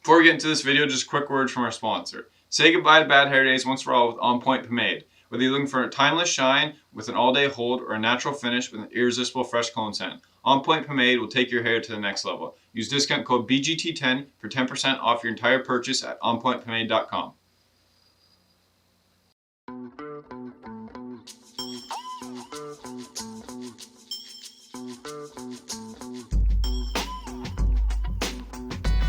Before we get into this video, just a quick word from our sponsor. Say goodbye to bad hair days once for all with On Point Pomade. Whether you're looking for a timeless shine with an all-day hold or a natural finish with an irresistible fresh cologne scent, On Point Pomade will take your hair to the next level. Use discount code BGT10 for 10% off your entire purchase at onpointpomade.com.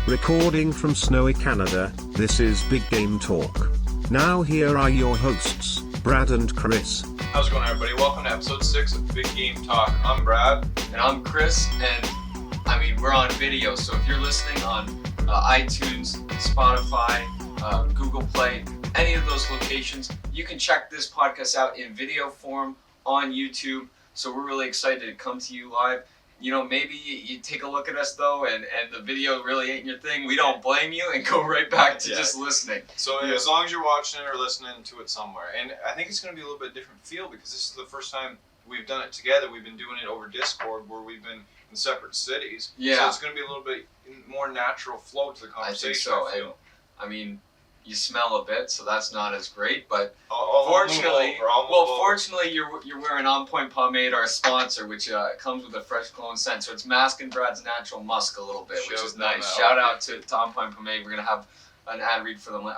Recording from snowy Canada, this is Big Game Talk. Now here are your hosts, Brad and Chris. How's it going, everybody? Welcome to episode 6 of Big Game Talk. I'm Brad. And I'm Chris, and we're on video, so if you're listening on iTunes, Spotify, Google Play, any of those locations, you can check this podcast out in video form on YouTube. So we're really excited to come to you live. You know, maybe you take a look at us though, and the video really ain't your thing. We don't blame you, and go right back to just listening. So as long as you're watching it or listening to it somewhere, and I think it's going to be a little bit different feel because this is the first time we've done it together. We've been doing it over Discord, where we've been in separate cities. Yeah. So it's going to be a little bit more natural flow to the conversation. I think so. I mean, you smell a bit, so that's not as great. But fortunately, fortunately, you're wearing On Point Pomade, our sponsor, which comes with a fresh cologne scent. So it's masking Brad's natural musk a little bit, which is nice. Shout out to On Point Pomade. We're gonna have an ad read for them, we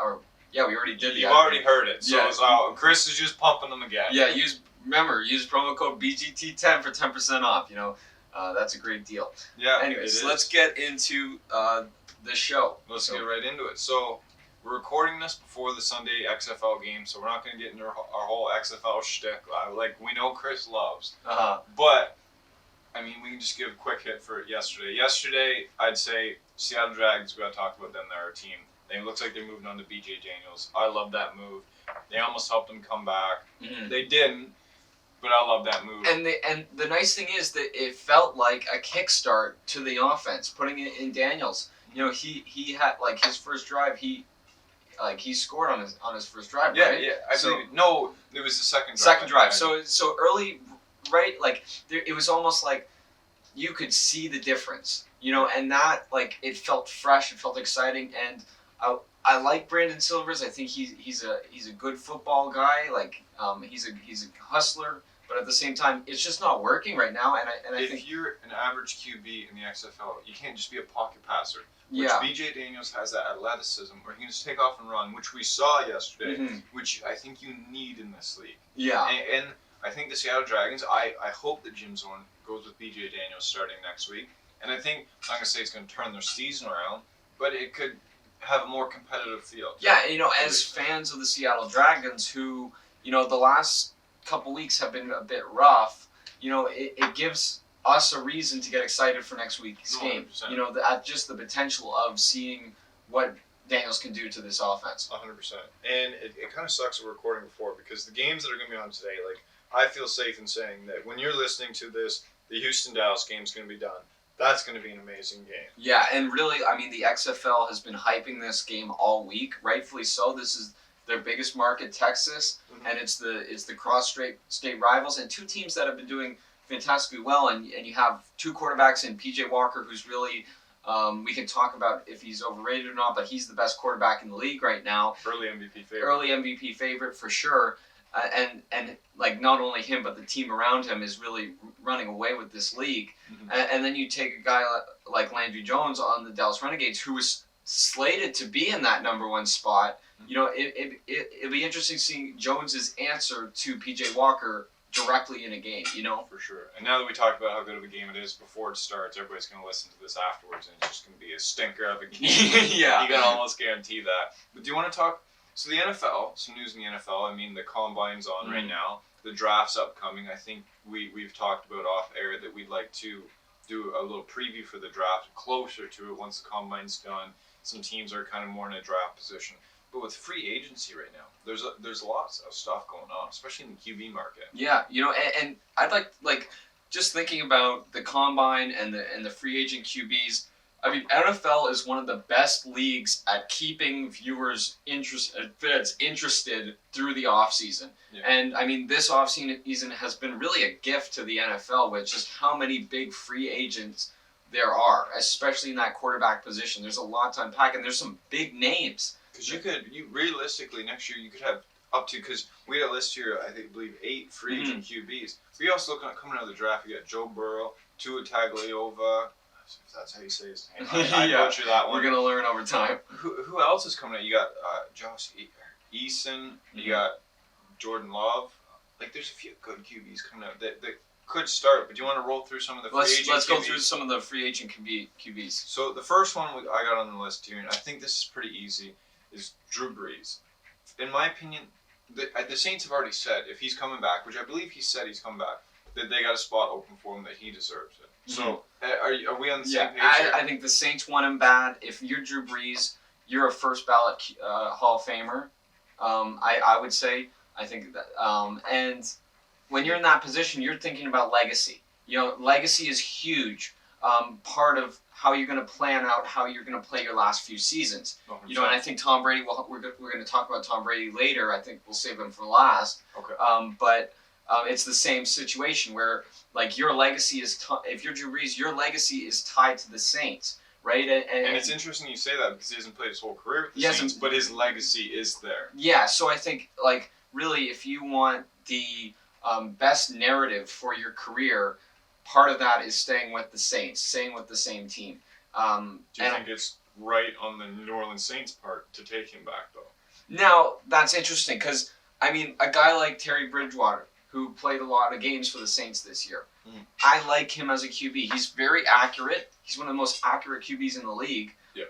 already did. You've already heard it. So Chris is just pumping them again. Yeah, use promo code BGT10 for 10% off. You know, that's a great deal. Yeah. Anyways, let's get into the show. Let's get right into it. So we're recording this before the Sunday XFL game, so we're not going to get into our whole XFL shtick like we know Chris loves. But, I mean, we can just give a quick hit for yesterday. Yesterday, I'd say Seattle Dragons, we got to talk about them. They're our team. It looks like they're moving on to BJ Daniels. I love that move. They almost helped them come back. Mm-hmm. They didn't, but I love that move. And the nice thing is that it felt like a kickstart to the offense, putting it in Daniels. You know, he had, like, his first drive, he scored on his first drive, right? Yeah. No, it was the second drive. Second drive. So early, right? Like it was almost like you could see the difference, you know, and that, like, it felt fresh, it felt exciting, and I like Brandon Silvers. I think he's a good football guy. Like he's a hustler, but at the same time, it's just not working right now. And I think if you're an average QB in the XFL, you can't just be a pocket passer. BJ Daniels has that athleticism where he can just take off and run, which we saw yesterday, which I think you need in this league. Yeah. And I think the Seattle Dragons, I hope that Jim Zorn goes with BJ Daniels starting next week. And I think, I'm not going to say it's going to turn their season around, but it could have a more competitive feel. Yeah, you know, as fans of the Seattle Dragons who, you know, the last couple weeks have been a bit rough, you know, it gives us a reason to get excited for next week's game. 100%. You know, just the potential of seeing what Daniels can do to this offense. 100%. And it kind of sucks that we're recording before, because the games that are going to be on today, like, I feel safe in saying that when you're listening to this, the Houston-Dallas game is going to be done. That's going to be an amazing game. Yeah, and really, I mean, the XFL has been hyping this game all week, rightfully so. This is their biggest market, Texas, and it's the cross-state rivals, and two teams that have been doing fantastically well, and you have two quarterbacks in PJ Walker, who's really, we can talk about if he's overrated or not, but he's the best quarterback in the league right now. Early MVP favorite for sure. And like, not only him, but the team around him is really running away with this league. And then you take a guy like Landry Jones on the Dallas Renegades, who was slated to be in that number one spot. You know, it'd be interesting seeing Jones's answer to PJ Walker directly in a game, you know? For sure. And now that we talked about how good of a game it is before it starts, everybody's going to listen to this afterwards, and it's just going to be a stinker of a game. Yeah. You can almost guarantee that. But do you want to talk... So the NFL, some news in the NFL, I mean, the Combine's on right now. The draft's upcoming. I think we've talked about off air that we'd like to do a little preview for the draft closer to it once the Combine's done. Some teams are kind of more in a draft position. But with free agency right now, there's lots of stuff going on, especially in the QB market. Yeah, you know, and I'd like just thinking about the Combine and the free agent QBs. I mean, NFL is one of the best leagues at keeping viewers interested through the offseason. Yeah. And, I mean, this offseason has been really a gift to the NFL with just how many big free agents there are, especially in that quarterback position. There's a lot to unpack, and there's some big names. Because you realistically next year you could have up to, because we had a list here, I believe 8 free agent QBs. We also look at coming out of the draft. You got Joe Burrow, Tua Tagovailoa. If that's how you say his name, I butcher that one. We're gonna learn over time. Who else is coming out? You got Josh Eason. You got Jordan Love. Like, there's a few good QBs coming out that could start. But do you want to roll through some of the free agent Let's QBs? go through some of the free agent QBs. So the first one I got on the list here, and I think this is pretty easy, is Drew Brees. In my opinion, the Saints have already said if he's coming back, which I believe he said he's coming back, that they got a spot open for him, that he deserves it. So are we on the same page here? I think the Saints want him bad. If you're Drew Brees, you're a first ballot Hall of Famer. I would say. I think that. And when you're in that position, you're thinking about legacy. Legacy is huge. Part of how you're going to plan out how you're going to play your last few seasons. 100%. And I think Tom Brady. We're going to talk about Tom Brady later. I think we'll save him for last. Okay. But it's the same situation where, like, your legacy is if you're Drew Brees, your legacy is tied to the Saints, right? And it's interesting you say that, because he hasn't played his whole career with the Saints, but his legacy is there. Yeah. So I think, like, really, if you want the best narrative for your career, part of that is staying with the Saints, staying with the same team. Do you think it's right on the New Orleans Saints' part to take him back, though? Now, that's interesting, because, I mean, a guy like Terry Bridgewater, who played a lot of games for the Saints this year, I like him as a QB. He's very accurate. He's one of the most accurate QBs in the league. Yeah.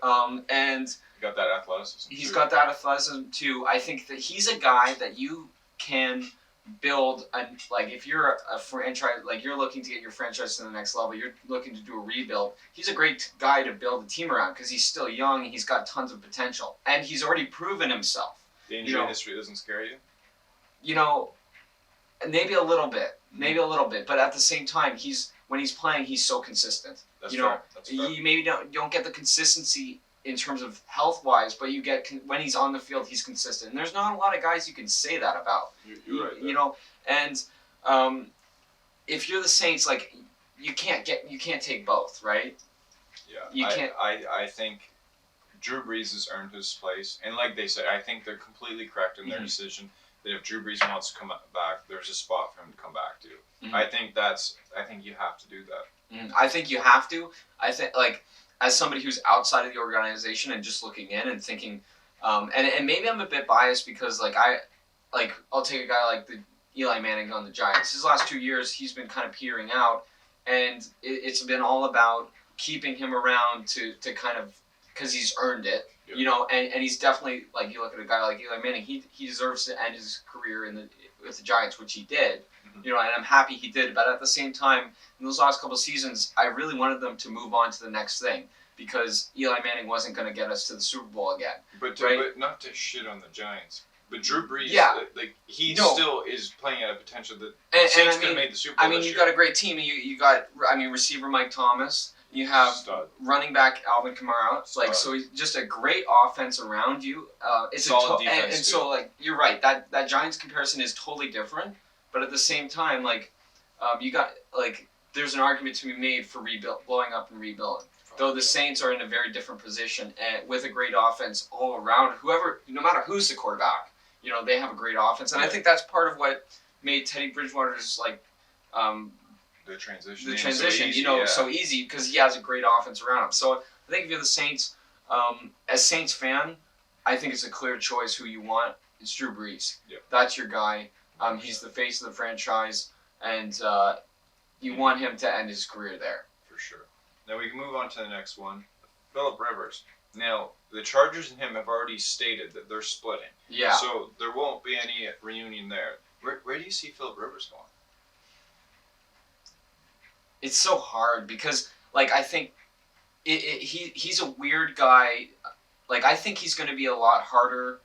And he got that athleticism. He's got that athleticism too. I think that he's a guy that you can build if you're a franchise, like you're looking to get your franchise to the next level, you're looking to do a rebuild. He's a great guy to build a team around, because he's still young and he's got tons of potential, and he's already proven himself. The injury history doesn't scare you? Maybe a little bit, but at the same time, when he's playing, he's so consistent. That's fair. You maybe don't get the consistency in terms of health-wise, but you get when he's on the field, he's consistent. And there's not a lot of guys you can say that about. You're right. And if you're the Saints, like, you can't take both, right? Yeah. You can't. I think Drew Brees has earned his place, and like they said, I think they're completely correct in their decision that if Drew Brees wants to come back, there's a spot for him to come back to. I think you have to do that. I think you have to. I think, like, as somebody who's outside of the organization and just looking in and thinking, and maybe I'm a bit biased, because I'll take a guy like the Eli Manning on the Giants. His last 2 years, he's been kind of petering out, and it's been all about keeping him around to kind of, because he's earned it. Yep. And he's definitely, like, you look at a guy like Eli Manning, he deserves to end his career with the Giants, which he did. And I'm happy he did. But at the same time, in those last couple of seasons, I really wanted them to move on to the next thing, because Eli Manning wasn't going to get us to the Super Bowl again. But not to shit on the Giants, but Drew Brees, still is playing at a potential that the Saints could have made the Super Bowl. I mean, you've got a great team. You got, receiver Mike Thomas. You have running back Alvin Kamara. So he's just a great offense around you. It's solid defense. And so, like, you're right. That Giants comparison is totally different. But at the same time, like, you got, like, there's an argument to be made for blowing up and rebuilding. Though the Saints are in a very different position, and with a great offense all around. No matter who's the quarterback, they have a great offense, and I think that's part of what made Teddy Bridgewater's, like, the transition, so easy, because he has a great offense around him. So I think if you're the Saints, as Saints fan, I think it's a clear choice who you want. It's Drew Brees. Yep. That's your guy. He's the face of the franchise, and you want him to end his career there. For sure. Now we can move on to the next one. Phillip Rivers. Now, the Chargers and him have already stated that they're splitting. Yeah. So there won't be any reunion there. Where do you see Phillip Rivers going? It's so hard, because, like, I think he's a weird guy. Like, I think he's going to be a lot harder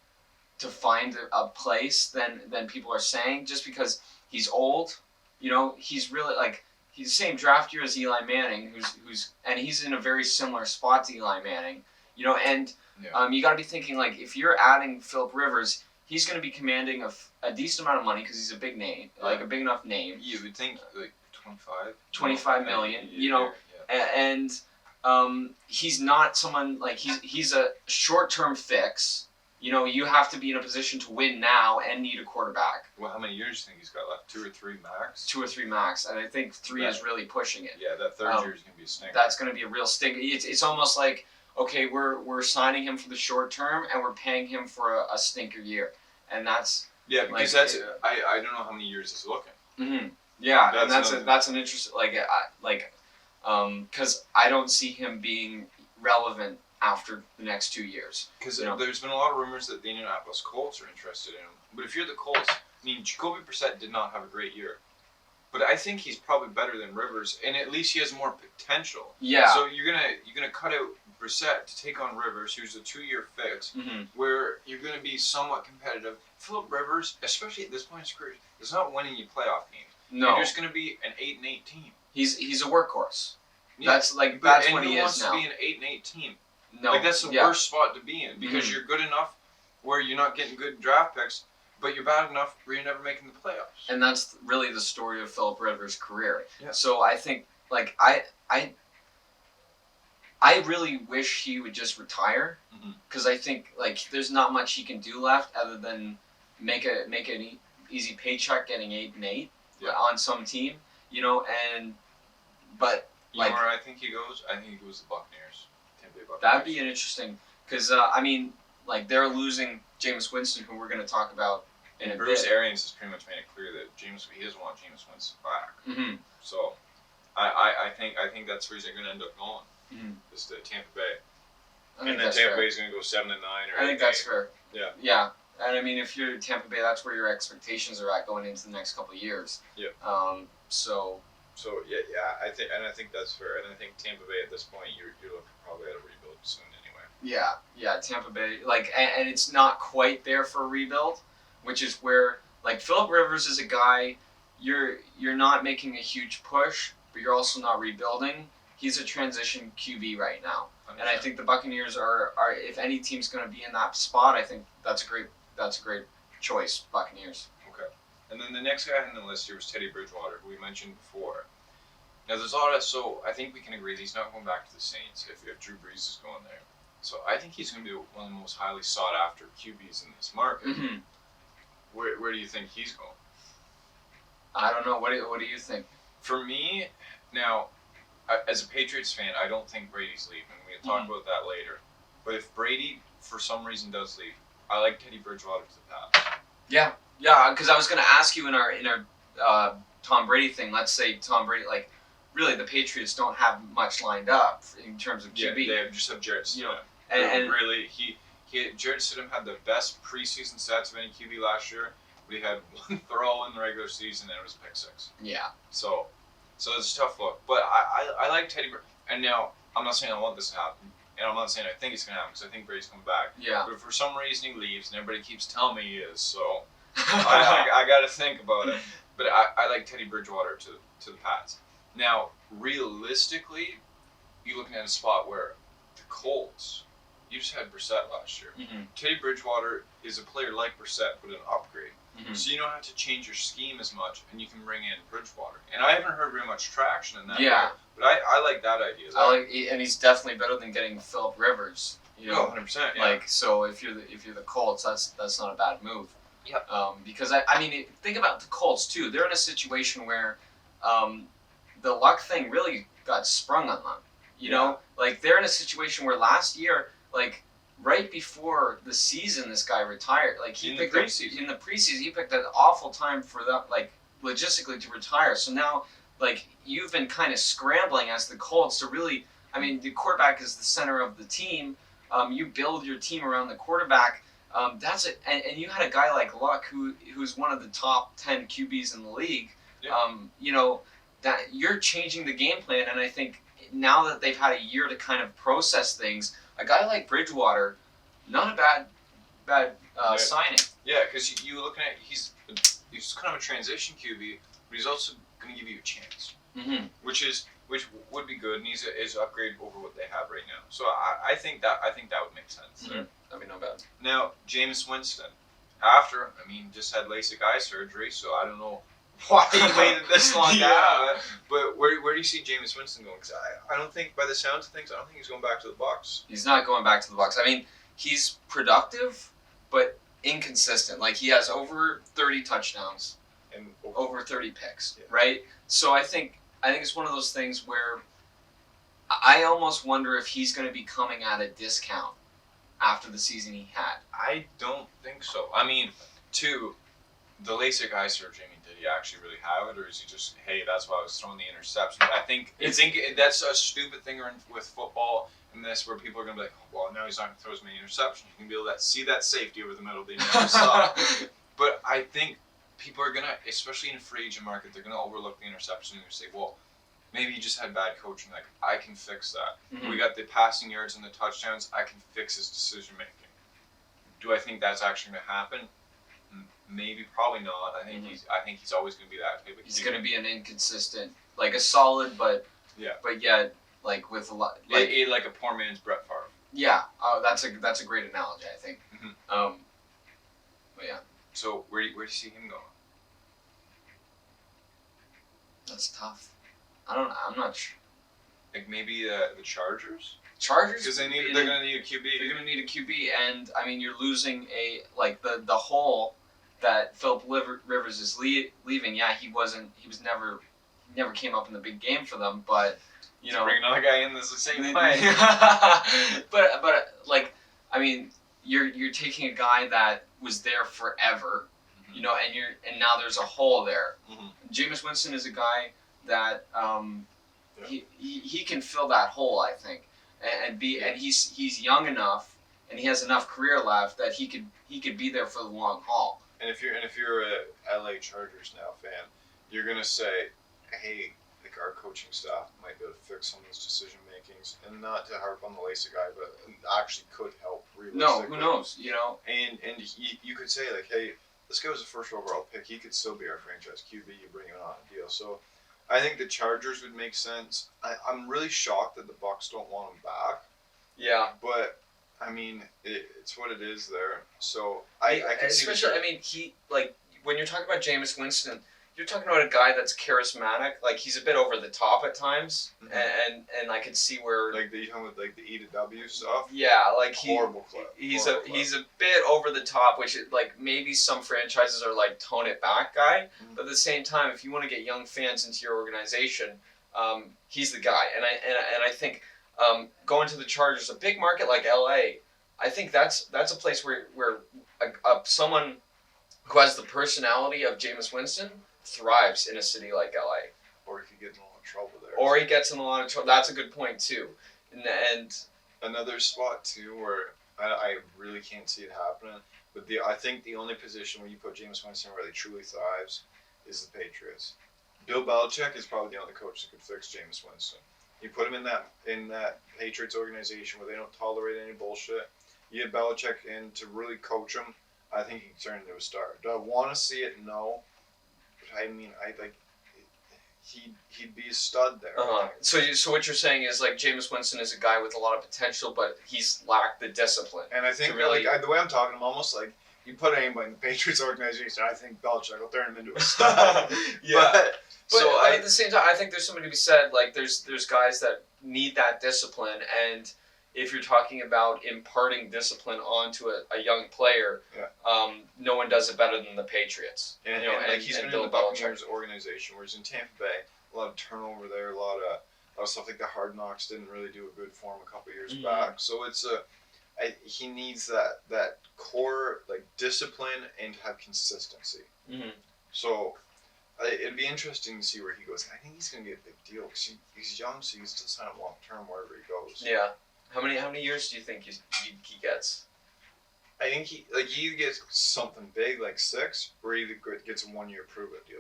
to find a place than people are saying, just because he's old. He's really, like, he's the same draft year as Eli Manning, and he's in a very similar spot to Eli Manning. You got to be thinking, like, if you're adding Phillip Rivers, he's going to be commanding a decent amount of money, because he's a big name, like a big enough name. You would think, like, 25 million. And he's not someone like he's a short-term fix. You know, you have to be in a position to win now and need a quarterback. Well, how many years do you think he's got left? 2 or 3 max? 2 or 3 max, and I think 3 is really pushing it. Yeah, that third year is going to be a stinker. That's going to be a real stinker. It's almost like, okay, we're signing him for the short term, and we're paying him for a stinker year, and that's because like, that's I don't know how many years it's looking. Mm-hmm. Yeah, and that's an interesting because I don't see him being relevant after the next 2 years. Because there's been a lot of rumors that the Indianapolis Colts are interested in him. But if you're the Colts, I mean, Jacoby Brissett did not have a great year. But I think he's probably better than Rivers, and at least he has more potential. Yeah. So you're gonna cut out Brissett to take on Rivers, who's a 2-year fix, where you're gonna be somewhat competitive. Philip Rivers, especially at this point in his career, is not winning you playoff games. No. You're just gonna be an 8-8 team. He's a workhorse. Yeah. That's what he is now. And who wants to be an 8-8 team? No. Like, that's the worst spot to be in, because you're good enough where you're not getting good draft picks, but you're bad enough where you're never making the playoffs. And that's really the story of Philip Rivers' career. Yeah. So I think, like, I really wish he would just retire, because I think, like, there's not much he can do left other than make an easy paycheck getting 8-8 on some team, you know, but you know where I think he goes? I think he goes to the Buccaneers. That'd be an interesting, because I mean, like, they're losing Jameis Winston, who we're going to talk about in a Bruce bit. Arians has pretty much made it clear that he doesn't want Jameis Winston back. So I think that's where he's going to end up going. Is to Tampa Bay. And then Tampa Bay's going to go 7-9 or 8-8. I think that's fair. Yeah. Yeah. And I mean, if you're Tampa Bay, that's where your expectations are at going into the next couple of years. Yeah. So I think that's fair. And I think Tampa Bay at this point, you're looking probably at a rebuild soon anyway. Yeah, Tampa Bay, like, and it's not quite there for a rebuild, which is where, like, Philip Rivers is a guy, you're not making a huge push, but you're also not rebuilding. He's a transition QB right now. And I think the Buccaneers are if any team's going to be in that spot, I think that's a great choice, Buccaneers. Okay. And then the next guy on the list here was Teddy Bridgewater, who we mentioned before. Now there's a lot of, so I think we can agree that he's not going back to the Saints if Drew Brees is going there. So I think he's going to be one of the most highly sought after QBs in this market. Where do you think he's going? I don't know. What do you think? For me, now, as a Patriots fan, I don't think Brady's leaving. We can talk about that later. But if Brady, for some reason, does leave, I like Teddy Bridgewater to the Pats. Yeah, because I was going to ask you in our Tom Brady thing. Let's say Tom Brady, like, really the Patriots don't have much lined up in terms of QB. Yeah, they just have Jarrett Stidham. You know, and really, Jarrett Stidham had the best preseason stats of any QB last year, but he had one throw in the regular season and it was a pick 6. Yeah. So it's a tough look. But I like Teddy Bridgewater. And now, I'm not saying I want this to happen. And I'm not saying I think it's going to happen because I think Brady's coming back. Yeah. But for some reason he leaves and everybody keeps telling me he is. So I got to think about it. But I like Teddy Bridgewater to the Pats. Now, realistically, you're looking at a spot where the Colts, you just had Brissett last year. Teddy Bridgewater is a player like Brissett, but an upgrade. So you don't have to change your scheme as much, and you can bring in Bridgewater. And I haven't heard very much traction in that. Yeah. But I like that idea. And he's definitely better than getting Philip Rivers. You know, 100%. Yeah. Like, so if you're the Colts, that's not a bad move. Yep. Because I mean, think about the Colts too. They're in a situation where the luck thing really got sprung on them. You know, like, they're in a situation where last year, like, right before the season, this guy retired. Like, in the preseason, he picked an awful time for them, like, logistically, to retire. So now, like, you've been kind of scrambling as the Colts to really, I mean, the quarterback is the center of the team. You build your team around the quarterback. That's it. And you had a guy like Luck, who's one of the top 10 QBs in the league. Yeah. You know, that you're changing the game plan, and I think now that they've had a year to kind of process things, a guy like Bridgewater, not a bad signing. Yeah, because you looking at he's kind of a transition QB, but he's also going to give you a chance, which would be good, and he's an upgrade over what they have right now. So I think that would make sense. That'd be no bad. Now, Jameis Winston, just had LASIK eye surgery, so I don't know why he waited this long. Yeah, but where do you see Jameis Winston going? Because I don't think, by the sounds of things, I don't think he's going back to the Bucs. He's not going back to the Bucs. I mean, he's productive, but inconsistent. Like, he has over 30 touchdowns And over 30 picks, Yeah. right? So I think it's one of those things where I almost wonder if he's going to be coming at a discount after the season he had. I don't think so. I mean, the LASIK eye surgery, did he actually really have it, or is he just, hey, that's why I was throwing the interception? I think that's a stupid thing with football and this, where people are going to be like, well, now he's not going to throw as many interceptions. You can be able to see that safety over the middle they never saw. But I think people are going to, especially in a free agent market, they're going to overlook the interception and say, well, maybe he just had bad coaching. Like, I can fix that. Mhm. We got the passing yards and the touchdowns. I can fix his decision making. Do I think that's actually going to happen? Maybe, probably not. I think he's always going to be that type of. He's going to be an inconsistent, like a solid, but yet like with a lot, like a poor man's Brett Favre. Yeah, that's a great analogy, I think. Mm-hmm. But yeah, so where do you see him going? that's tough. I'm not sure. Like maybe the Chargers. Chargers, Because they're going to need a QB. They're going to need a QB, and I mean, you're losing the hole that Philip Rivers is leaving. Yeah, he never came up in the big game for them, but you know, bring another guy in that's the same way. but like, I mean, you're taking a guy that was there forever, you know, and now there's a hole there. Mm-hmm. Jameis Winston is a guy that he can fill that hole, I think, and he's young enough and he has enough career left that he could be there for the long haul. And if you're a LA Chargers now fan, you're gonna say, hey, like our coaching staff might be able to fix some of these decision makings, and not to harp on the LASIK guy, but actually could help realistically. No, who knows? You know. And you could say like, hey, this guy was a first overall pick. He could still be our franchise QB. You bring him on a deal. So I think the Chargers would make sense. I'm really shocked that the Bucs don't want him back. Yeah. But I mean, it's what it is there. So I can see. Especially, I mean, he, like, when you're talking about Jameis Winston, you're talking about a guy that's charismatic. Like, he's a bit over the top at times, and I could see where, like the with like the E to W stuff. Yeah, like horrible clip. He's a bit over the top, which like maybe some franchises are like tone it back guy, but at the same time, if you want to get young fans into your organization, he's the guy. And I think going to the Chargers, a big market like LA, I think that's a place where someone who has the personality of Jameis Winston thrives in a city like LA. Or he could get in a lot of trouble there. Or he gets in a lot of trouble. That's a good point too. And another spot too where I really can't see it happening. But I think the only position where you put Jameis Winston where he truly thrives is the Patriots. Bill Belichick is probably the only coach that could fix Jameis Winston. You put him in that Patriots organization where they don't tolerate any bullshit. You get Belichick in to really coach him. I think he can turn into a star. Do I want to see it? No. But I mean, he'd be a stud there. So what you're saying is like Jameis Winston is a guy with a lot of potential, but he's lacked the discipline. And I think really, the way I'm talking, I'm almost like you put anybody in the Patriots organization, I think Belichick will turn him into a star. Yeah. But at the same time, I think there's something to be said. Like there's guys that need that discipline, and if you're talking about imparting discipline onto a young player, no one does it better than the Patriots. And he's been in the Buccaneers organization, whereas in Tampa Bay, a lot of turnover there, a lot of stuff like the Hard Knocks didn't really do a good for him a couple years back. So it's he needs that core like discipline and have consistency. Mm-hmm. So it'd be interesting to see where he goes. I think he's going to be a big deal because he's young, so he's still sign up long term wherever he goes. Yeah. How many years do you think he gets? I think he either gets something big like 6, or he gets a 1-year prove-it deal.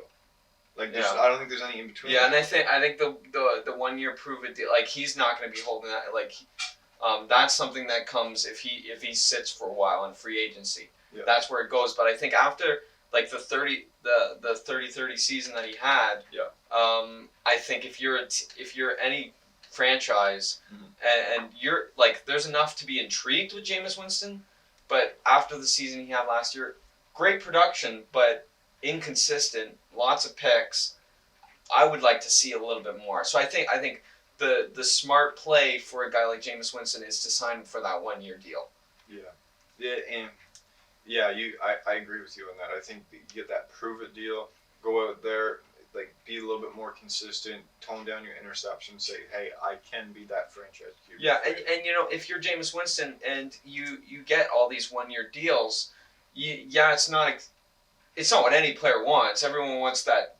Like I don't think there's any in between. Yeah, and I think the 1-year prove-it deal, like he's not going to be holding that. Like that's something that comes if he sits for a while in free agency. Yeah. That's where it goes. But I think after like the 30-30 season that he had, I think if you're any franchise and you're like there's enough to be intrigued with Jameis Winston, but after the season he had last year, great production, but inconsistent, lots of picks. I would like to see a little bit more. So I think the smart play for a guy like Jameis Winston is to sign him for that 1-year deal. And I agree with you on that. I think that you get that prove it deal, go out there, like be a little bit more consistent, tone down your interception, say, hey, I can be that franchise QB. Yeah, and if you're Jameis Winston and you get all these 1-year deals, it's not what any player wants. Everyone wants that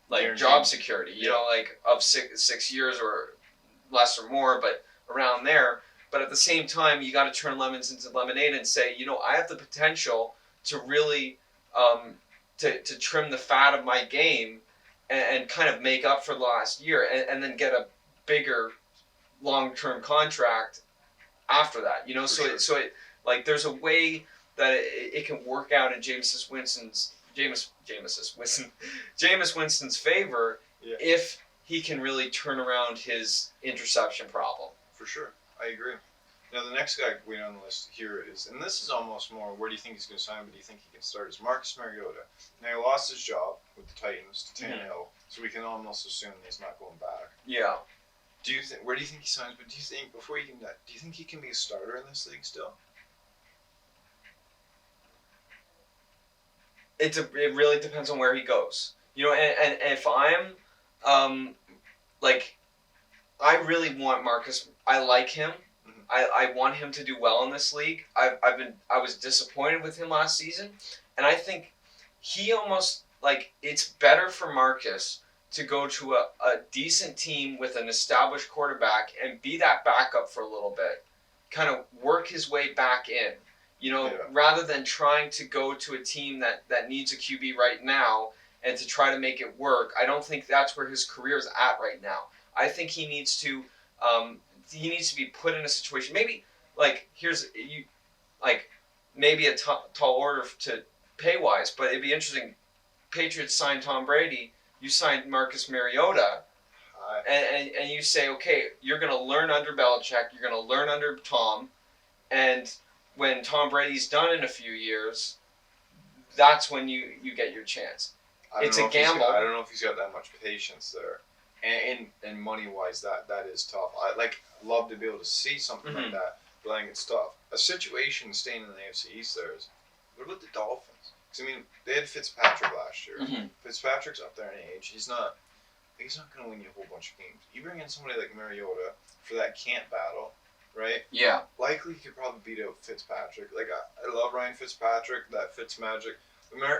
like Guaranteed. job security, like of 6 years or less or more, but around there. But at the same time, you got to turn lemons into lemonade and say, I have the potential to really to trim the fat of my game and kind of make up for the last year and then get a bigger long-term contract after that. So it like there's a way that it can work out in Jameis Winston's favor if he can really turn around his interception problem. For sure. I agree. Now, the next guy we on the list here is, and this is almost more, where do you think he's going to sign, but do you think he can start, is Marcus Mariota. Now, he lost his job with the Titans to Tannehill, so we can almost assume that he's not going back. Yeah. Where do you think he signs, but do you think, before you can, do you think he can be a starter in this league still? It really depends on where he goes. And if I'm, I really want Marcus. I like him. Mm-hmm. I want him to do well in this league. I was disappointed with him last season, and I think he almost it's better for Marcus to go to a decent team with an established quarterback and be that backup for a little bit, kind of work his way back in. Rather than trying to go to a team that needs a QB right now and to try to make it work. I don't think that's where his career is at right now. I think he needs to be put in a situation. Maybe maybe a tall order to pay wise, but it'd be interesting. Patriots signed Tom Brady. You signed Marcus Mariota, and you say, okay, you're going to learn under Belichick. You're going to learn under Tom, and when Tom Brady's done in a few years, that's when you get your chance. It's a gamble. I don't know if he's got that much patience there, and money wise, that is tough. I love to be able to see something like that, but I think it's tough. A situation staying in the AFC East there is, what about the Dolphins? Because they had Fitzpatrick last year. Mm-hmm. Fitzpatrick's up there in age. He's not going to win you a whole bunch of games. You bring in somebody like Mariota for that camp battle. Right? Yeah. Likely he could probably beat out Fitzpatrick. I love Ryan Fitzpatrick, that Fitzmagic.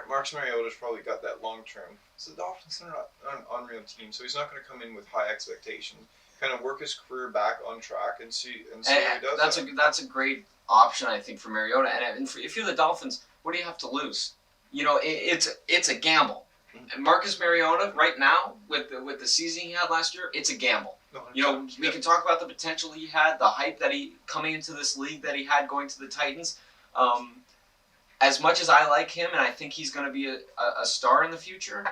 Marcus Mariota's probably got that long term. So the Dolphins are not an unreal team, so he's not going to come in with high expectations. Kind of work his career back on track and see what he does. That's a great option, I think, for Mariota. And if you're the Dolphins, what do you have to lose? It's a gamble. Mm-hmm. And Marcus Mariota right now with the season he had last year, it's a gamble. We can talk about the potential he had, the hype that he coming into this league that he had going to the Titans. As much as I like him and I think he's going to be a star in the future,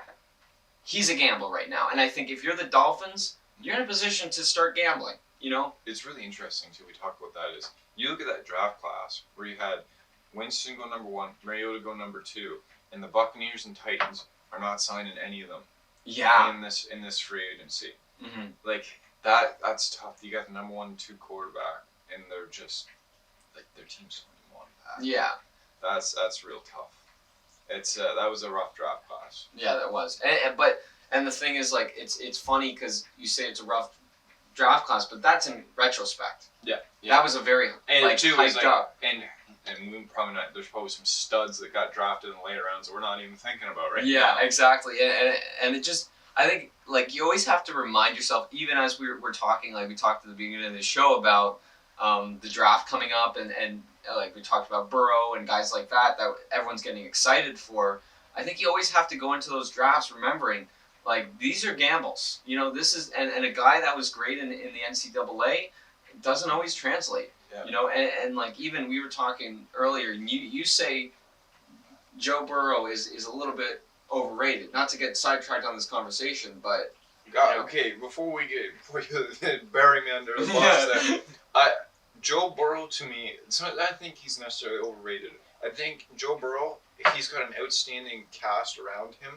he's a gamble right now. And I think if you're the Dolphins, you're in a position to start gambling. It's really interesting too. We talk about that is you look at that draft class where you had Winston go number 1, Mariota go number 2, and the Buccaneers and Titans are not signing any of them. Yeah. In this free agency. Mm-hmm. That's tough. You got the number 1 and 2 quarterback, and they're just their team's only one pack. Yeah. That's real tough. It's that was a rough draft class. Yeah, that was. And the thing is, it's funny because you say it's a rough draft class, but that's in retrospect. Yeah. That was a very hyped up. And we probably not. There's probably some studs that got drafted in the later rounds that we're not even thinking about right now. Yeah, exactly. And it just, I think, you always have to remind yourself, even as we're talking, we talked at the beginning of the show about the draft coming up, and we talked about Burrow and guys like that everyone's getting excited for. I think you always have to go into those drafts remembering, these are gambles. This is, and a guy that was great in the NCAA doesn't always translate. Yeah. And even we were talking earlier, and you say Joe Burrow is a little bit overrated. Not to get sidetracked on this conversation, but okay, before you bury me under the bus there, Joe Burrow to me, I think he's necessarily overrated. I think Joe Burrow, he's got an outstanding cast around him,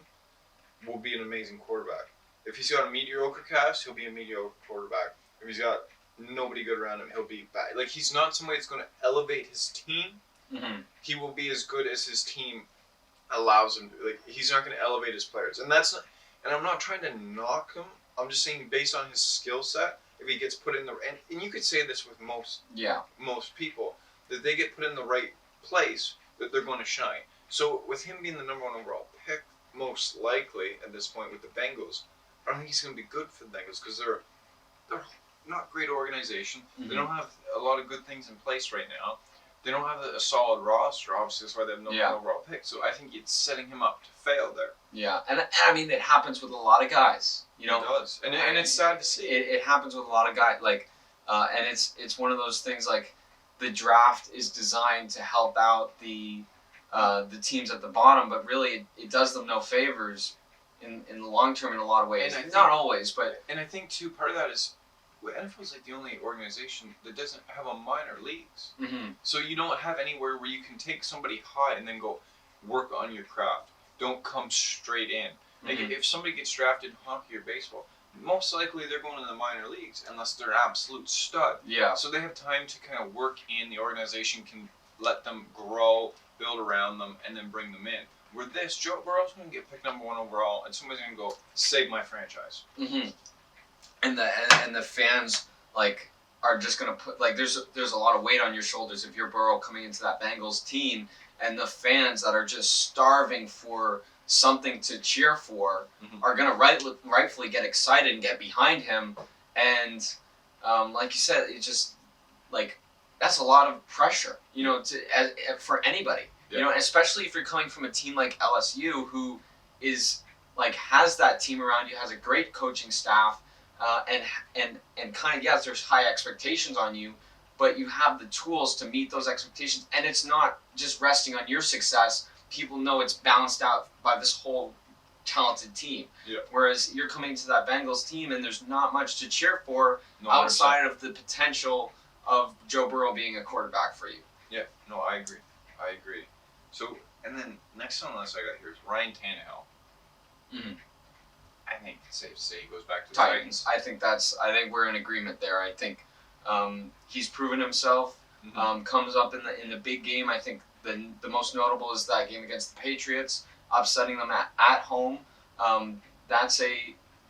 will be an amazing quarterback. If he's got a mediocre cast, he'll be a mediocre quarterback. If he's got nobody good around him, he'll be bad. Like, he's not somebody that's going to elevate his team. Mm-hmm. He will be as good as his team allows him to. Like, he's not going to elevate his players. And that's not, and I'm not trying to knock him. I'm just saying based on his skill set, if he gets put in the, and you could say this with most people, that they get put in the right place, that they're going to shine. So with him being the number 1 overall pick, most likely at this point with the Bengals, I don't think he's going to be good for the Bengals because they're not a great organization. Mm-hmm. They don't have a lot of good things in place right now. They don't have a solid roster. Obviously, that's why they have no overall pick. So I think it's setting him up to fail there. Yeah, and I mean it happens with a lot of guys. You know, it does, and it's sad to see. It happens with a lot of guys. Like, and it's one of those things. Like, the draft is designed to help out the teams at the bottom, but really it does them no favors in the long term in a lot of ways. Not always, but and I think too part of that is. NFL is like the only organization that doesn't have a minor leagues. Mm-hmm. So you don't have anywhere where you can take somebody high and then go work on your craft. Don't come straight in. Like if somebody gets drafted in hockey or baseball, most likely they're going to the minor leagues unless they're an absolute stud. Yeah. So they have time to kind of work in. The organization can let them grow, build around them, and then bring them in. Where this, Joe Burrow's going to get picked number 1 overall, and somebody's going to go save my franchise. Mm-hmm. And the fans like are just gonna put like there's a lot of weight on your shoulders if you're Burrow coming into that Bengals team, and the fans that are just starving for something to cheer for are gonna rightfully get excited and get behind him, and like you said, it just like that's a lot of pressure, you know, for anybody, you know, especially if you're coming from a team like LSU who is like has that team around you, has a great coaching staff. And kind of, yes, there's high expectations on you, but you have the tools to meet those expectations, and it's not just resting on your success. People know it's balanced out by this whole talented team. Yeah. Whereas you're coming to that Bengals team, and there's not much to cheer for outside of the potential of Joe Burrow being a quarterback for you. Yeah, no, I agree. So, and then next on the list I got here is Ryan Tannehill. Mm-hmm. I think it's safe to say he goes back to the Titans. I think we're in agreement there. I think he's proven himself. Mm-hmm. Comes up in the big game. I think the most notable is that game against the Patriots, upsetting them at home. That's a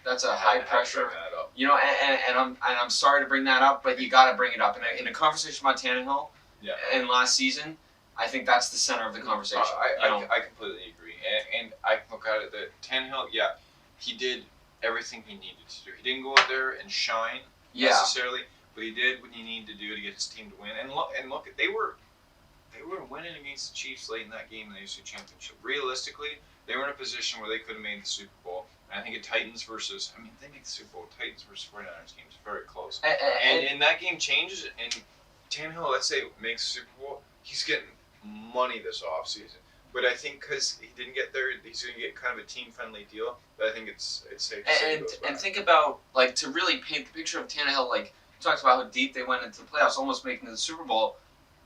high pressure. You know, and I'm sorry to bring that up, but you got to bring it up in a conversation about Tannehill. Yeah. In last season, I think that's the center of the conversation. I completely agree, and I look at it that Tannehill, he did everything he needed to do. He didn't go out there and shine necessarily, but he did what he needed to do to get his team to win. And look, they were winning against the Chiefs late in that game in the AFC Championship. Realistically, they were in a position where they could have made the Super Bowl. And I think Titans versus, they make the Super Bowl. Titans versus 49ers game is very close. And that game changes, and Tannehill, let's say, makes the Super Bowl. He's getting money this offseason. But I think because he didn't get there, he's going to get kind of a team-friendly deal. But I think it's safe to say he goes back. And think about, like, to really paint the picture of Tannehill, like, you talked about how deep they went into the playoffs, almost making the Super Bowl.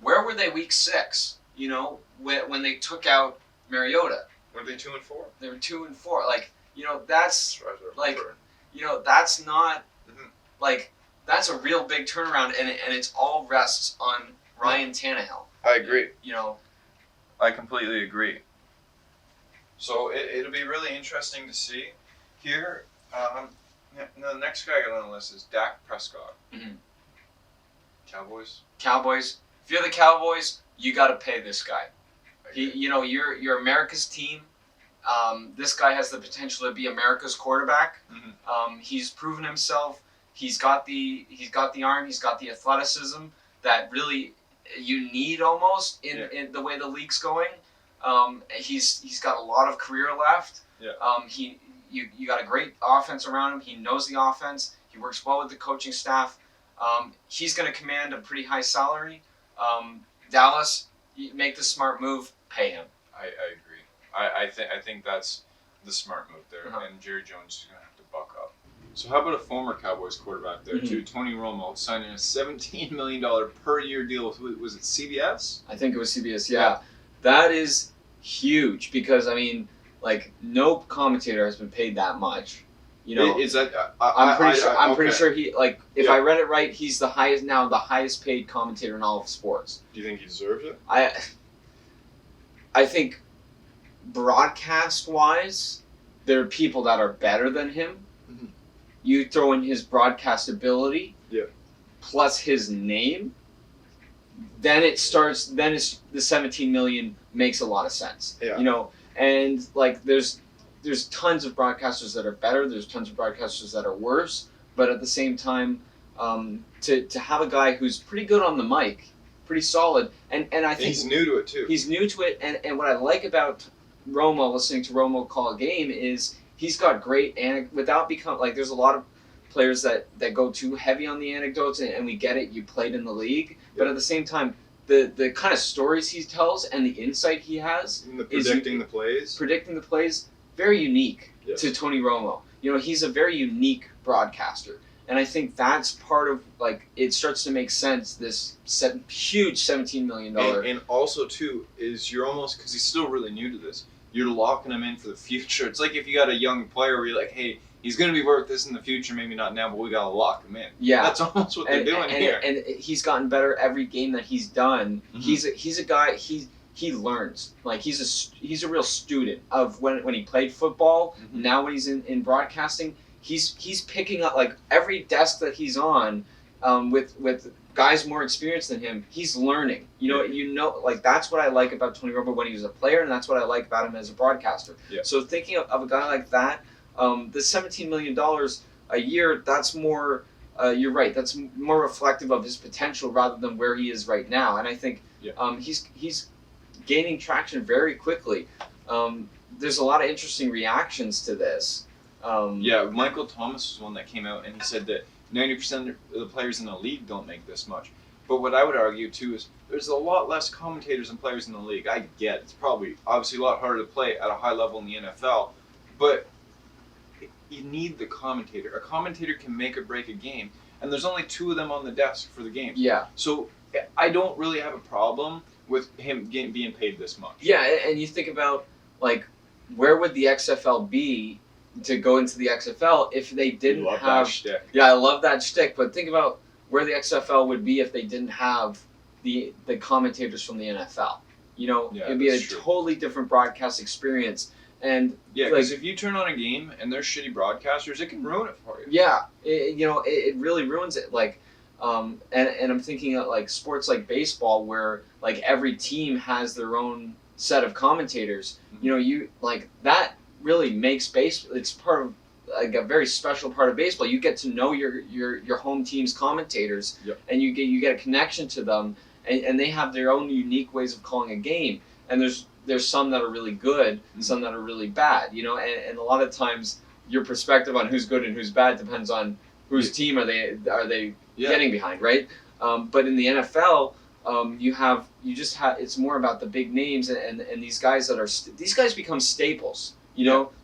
Where were they week 6, you know, when they took out Mariota? Were they 2-4? They were 2-4. Like, you know, that's, like, you know, that's not, like, that's a real big turnaround, and it's all rests on Ryan Tannehill. I agree. You know, I completely agree. So it'll be really interesting to see here. The next guy I got on the list is Dak Prescott. Mm-hmm. Cowboys. If you're the Cowboys, you got to pay this guy. You know, you're America's team. This guy has the potential to be America's quarterback. Mm-hmm. He's proven himself. He's got the arm. He's got the athleticism that really you need almost in the way the league's going. He's got a lot of career left. Yeah. You got a great offense around him. He knows the offense. He works well with the coaching staff. He's going to command a pretty high salary. Dallas, you make the smart move, pay him. I agree. I think that's the smart move there, and Jerry Jones is going to have to buck up. So how about a former Cowboys quarterback there too, Tony Romo, signing a $17 million per year deal with, was it CBS? I think it was CBS. Yeah. That is huge because I mean, like no commentator has been paid that much. You know, Is that? I'm pretty sure. I'm okay. pretty sure he like. If Yeah. I read it right, he's the highest paid commentator in all of sports. Do you think he deserves it? I think broadcast wise, there are people that are better than him. Mm-hmm. You throw in his broadcast ability, Yeah. plus his name, then it starts. Then it's the 17 million makes a lot of sense. Yeah. You know, and like there's tons of broadcasters that are better. There's tons of broadcasters that are worse. But at the same time, to have a guy who's pretty good on the mic, pretty solid, and I think he's new to it too. He's new to it, and what I like about Romo, listening to Romo call a game, is he's got great without become like there's a lot of players that go too heavy on the anecdotes, and we get it. You played in the league, but at the same time, the kind of stories he tells and the insight he has, and the predicting the plays, very unique Yes. to Tony Romo. You know, he's a very unique broadcaster. And I think that's part of, like, it starts to make sense, this huge $17 million. And also, too, is you're almost, because he's still really new to this, you're locking him in for the future. It's like if you got a young player where you're like, hey, he's going to be worth this in the future, maybe not now, but we got to lock him in. Yeah. That's almost what they're doing here. And he's gotten better every game that he's done. Mm-hmm. He's a guy, he learns. Like, he's a real student of when he played football, Mm-hmm. now when he's in broadcasting. He's picking up, like, every desk that he's on, with guys more experienced than him. He's learning. You know, like, that's what I like about Tony Romo when he was a player, and that's what I like about him as a broadcaster. Yeah. So thinking of a guy like that, the $17 million a year, that's more. You're right. That's more reflective of his potential rather than where he is right now. And I think he's gaining traction very quickly. There's a lot of interesting reactions to this. Michael Thomas was one that came out and he said that 90% of the players in the league don't make this much. But what I would argue too is there's a lot less commentators and players in the league. I get it's probably obviously a lot harder to play at a high level in the NFL, but you need the commentator. A commentator can make or break a game, and there's only 2 of them on the desk for the game. Yeah. So I don't really have a problem with him being paid this much. Yeah, and you think about, like, where would the XFL be to go into the XFL if they didn't Love have... that shtick. Yeah, I love that shtick, but think about where the XFL would be if they didn't have the commentators from the NFL. You know, it'd be a totally different broadcast experience. And yeah, because if you turn on a game and there's shitty broadcasters, it can ruin it for you. Yeah, it really ruins it. Like, and I'm thinking of, like, sports like baseball where, like, every team has their own set of commentators. Mm-hmm. You like that really makes baseball. It's part of, like, a very special part of baseball. You get to know your home team's commentators, and you get a connection to them, and they have their own unique ways of calling a game. And there's some that are really good, and some that are really bad. And a lot of times your perspective on who's good and who's bad depends on whose team are they getting behind, right? But in the NFL, it's more about the big names and these guys that are these guys become staples.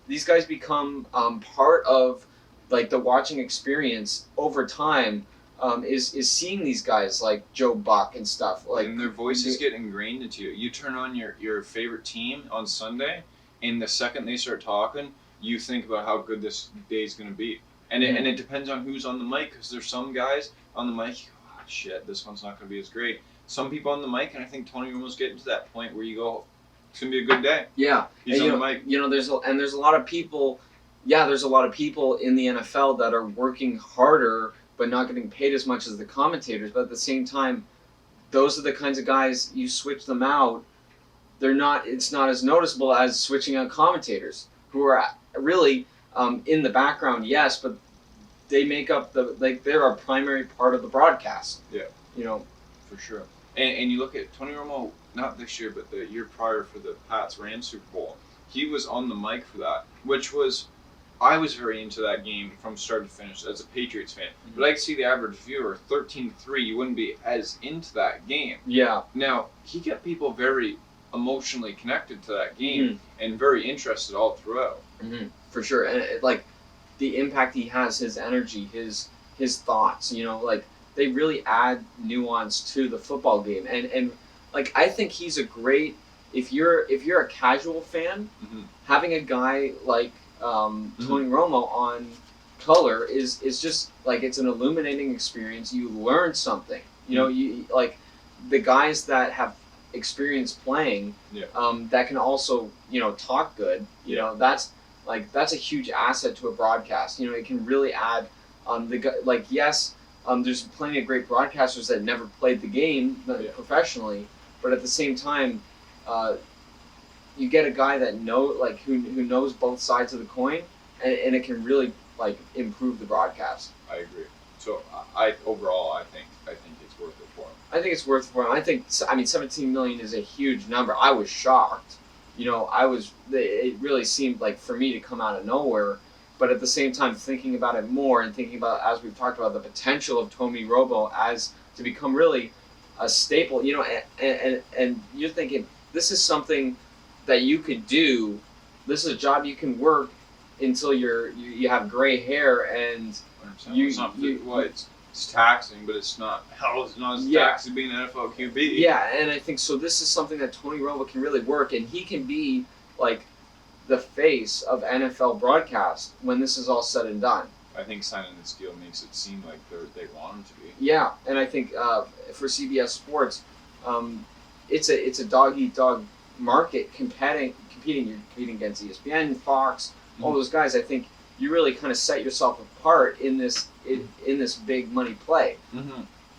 These guys become part of, like, the watching experience over time. Is seeing these guys like Joe Buck and stuff, like, and their voices get ingrained into you. You turn on your favorite team on Sunday, and the second they start talking, you think about how good this day is going to be. And it depends on who's on the mic, because there's some guys on the mic, oh, shit, this one's not going to be as great. Some people on the mic, and I think Tony Romo's getting to that point where you go, it's going to be a good day. Yeah. He's on the mic. There's a lot of people. Yeah, there's a lot of people in the NFL that are working harder but not getting paid as much as the commentators. But at the same time, those are the kinds of guys, you switch them out, it's not as noticeable as switching out commentators who are really in the background, yes, but they make up they're a primary part of the broadcast. Yeah. For sure. And you look at Tony Romo, not this year, but the year prior for the Pats-Rams Super Bowl, he was on the mic for that, which was... I was very into that game from start to finish as a Patriots fan. Mm-hmm. But I could see the average viewer, 13-3, you wouldn't be as into that game. Yeah. Now, he got people very emotionally connected to that game and very interested all throughout. Mm-hmm. For sure. And, like, the impact he has, his energy, his thoughts, like, they really add nuance to the football game. And like, I think he's a great if you're a casual fan, having a guy like Tony Romo on color is just like, it's an illuminating experience. You learn something. You know, you like the guys that have experience playing, that can also, you know, talk good. You know, that's a huge asset to a broadcast. You know, it can really add there's plenty of great broadcasters that never played the game professionally, but at the same time, you get a guy that who knows both sides of the coin, and it can really improve the broadcast. I agree. So I think it's worth it for him. I think it's worth it for him. I mean, 17 million is a huge number. I was shocked. You know, it really seemed like for me to come out of nowhere. But at the same time, thinking about it more and thinking about, as we've talked about, the potential of Tony Romo to become really a staple, you know, and you're thinking, this is something that you could do. This is a job you can work until you have gray hair, and it's taxing, but it's not as taxing being an NFL QB. Yeah, and I think so. This is something that Tony Romo can really work, and he can be like the face of NFL broadcast when this is all said and done. I think signing this deal makes it seem like they want him to be. Yeah, and I think for CBS Sports, it's a dog-eat-dog market competing. You're competing against ESPN, Fox, all those guys. I think you really kind of set yourself apart in this big money play.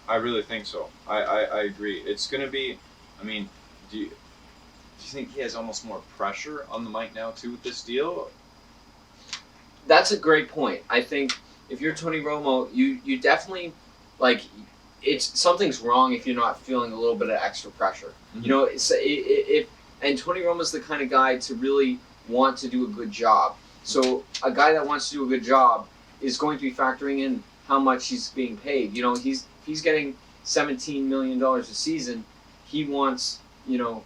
I really think so. I agree. It's going to be. I mean, do you think he has almost more pressure on the mic now too with this deal? That's a great point. I think if you're Tony Romo, you definitely something's wrong if you're not feeling a little bit of extra pressure. You know, and Tony Romo's the kind of guy to really want to do a good job. So a guy that wants to do a good job is going to be factoring in how much he's being paid. You know, he's getting $17 million a season. He wants, you know,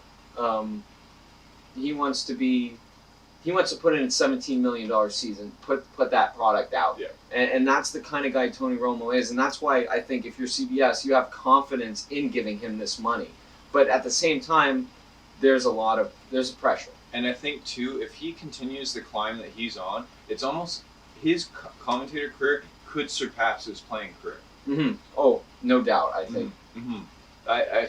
he wants to put in a $17 million season, put that product out. Yeah. And that's the kind of guy Tony Romo is. And that's why I think if you're CBS, you have confidence in giving him this money. But at the same time, there's a pressure. And I think, too, if he continues the climb that he's on, it's almost his commentator career could surpass his playing career. Oh, no doubt, I think.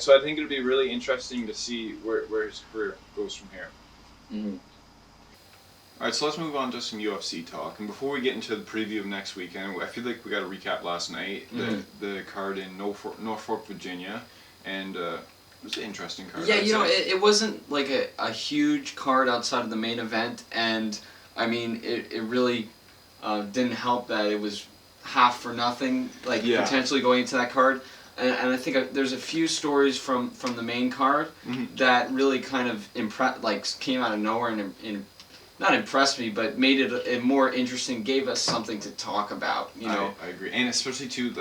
So I think it'll be really interesting to see where his career goes from here. All right, so let's move on to some UFC talk. And before we get into the preview of next weekend, I feel like we got to recap last night, the card in Norfolk, Virginia, and it was an interesting card. Yeah, you know, it wasn't like a huge card outside of the main event, and I mean, it really didn't help that it was half for nothing, potentially going into that card. And I think there's a few stories from the main card that really kind of came out of nowhere and not impressed me, but made it more interesting, gave us something to talk about. You know, I agree, and especially too,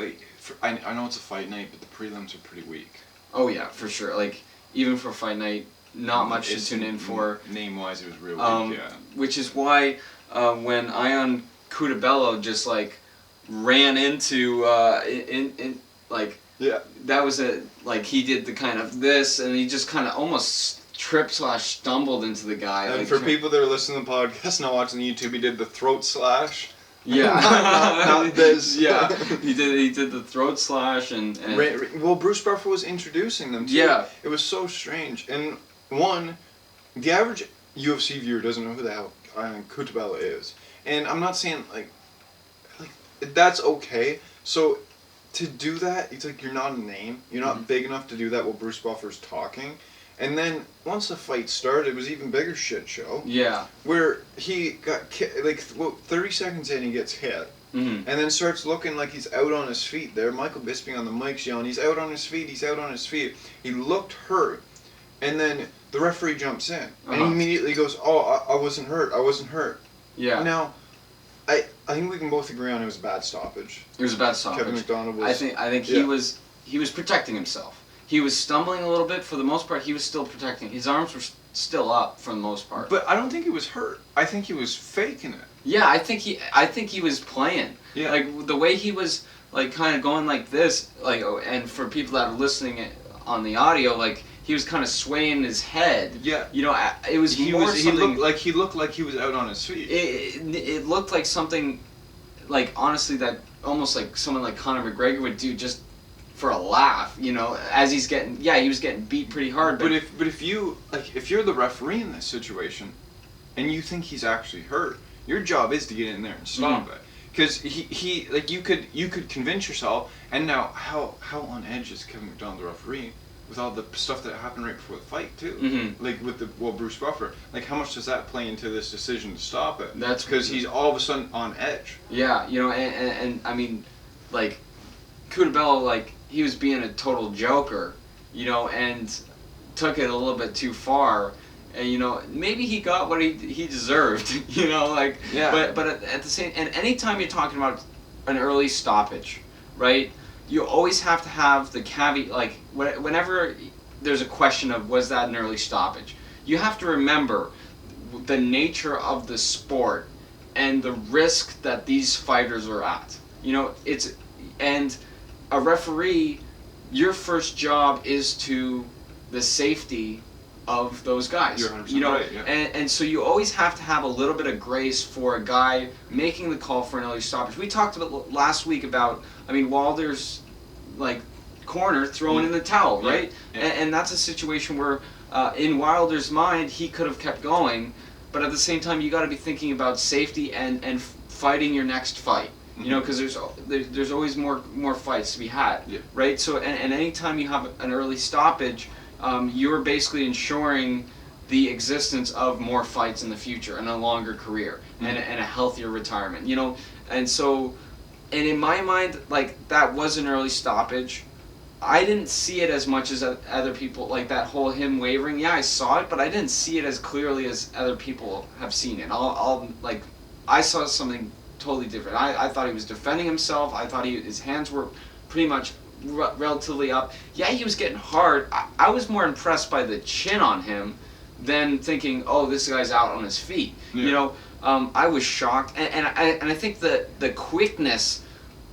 I know it's a fight night, but the prelims are pretty weak. Oh yeah, for sure. Like even for fight night, not much to tune in for. Name-wise, it was real weak. Yeah. Which is why when Ion Cutabello just ran into that was he did the kind of this, and he just kind of almost tripped/stumbled into the guy. And for people that are listening to the podcast, not watching the YouTube, he did the throat slash. Yeah, not this. Yeah, he did the throat slash and well, Bruce Buffer was introducing them too. Yeah, it was so strange. And the average UFC viewer doesn't know who the hell Cutabella is, and I'm not saying like that's okay. So to do that, it's you're not a name. You're not big enough to do that while Bruce Buffer's talking. And then once the fight started, it was even bigger shit show. Yeah. Where he got 30 seconds in, he gets hit, and then starts looking like he's out on his feet. There, Michael Bisping on the mic's yelling, "He's out on his feet! He's out on his feet!" He looked hurt, and then the referee jumps in, and he immediately goes, "Oh, I wasn't hurt. I wasn't hurt." Yeah. Now, I think we can both agree on it was a bad stoppage. It was a bad stoppage. Kevin McDonald was. I think he was protecting himself. He was stumbling a little bit. For the most part, he was still protecting. His arms were still up for the most part. But I don't think he was hurt. I think he was faking it. Yeah, I think he was playing. Yeah. Like the way he was kind of going like this, and for people that are listening on the audio, he was kind of swaying his head. Yeah. You know, it was He looked like he was out on his feet. It looked like something, like honestly, that almost like someone like Conor McGregor would do just for a laugh. You know, as he's getting, he was getting beat pretty hard. But if you're the referee in this situation, and you think he's actually hurt, your job is to get in there and stop it. Because he like you could convince yourself. And now how on edge is Kevin McDonald, the referee, with all the stuff that happened right before the fight too? Like with Bruce Buffer, like how much does that play into this decision to stop it? That's because he's all of a sudden on edge. Yeah, you know, and I mean, like, Cutabella, like, he was being a total joker, you know, and took it a little bit too far. And, you know, maybe he got what he deserved, you know, like, yeah. But at the same, and anytime you're talking about an early stoppage, right, you always have to have the caveat, like, whenever there's a question of was that an early stoppage, you have to remember the nature of the sport and the risk that these fighters are at. You know, and a referee, your first job is to the safety of those guys. You're 100% you know, right, yeah. and so you always have to have a little bit of grace for a guy making the call for an early stoppage. We talked about last week about, I mean, Wilder's like corner throwing in the towel, right? Yeah. And that's a situation where in Wilder's mind he could have kept going, but at the same time you got to be thinking about safety and fighting your next fight. You know, because there's always more fights to be had, right? So and anytime you have an early stoppage, you're basically ensuring the existence of more fights in the future and a longer career and a healthier retirement. You know, and so, and in my mind, like that was an early stoppage. I didn't see it as much as other people, like that whole him wavering. Yeah, I saw it, but I didn't see it as clearly as other people have seen it. I saw something totally different. I thought he was defending himself. I thought his hands were pretty much relatively up. Yeah, he was getting hard. I was more impressed by the chin on him than thinking, oh, this guy's out on his feet. Yeah. You know, I was shocked, and I think the quickness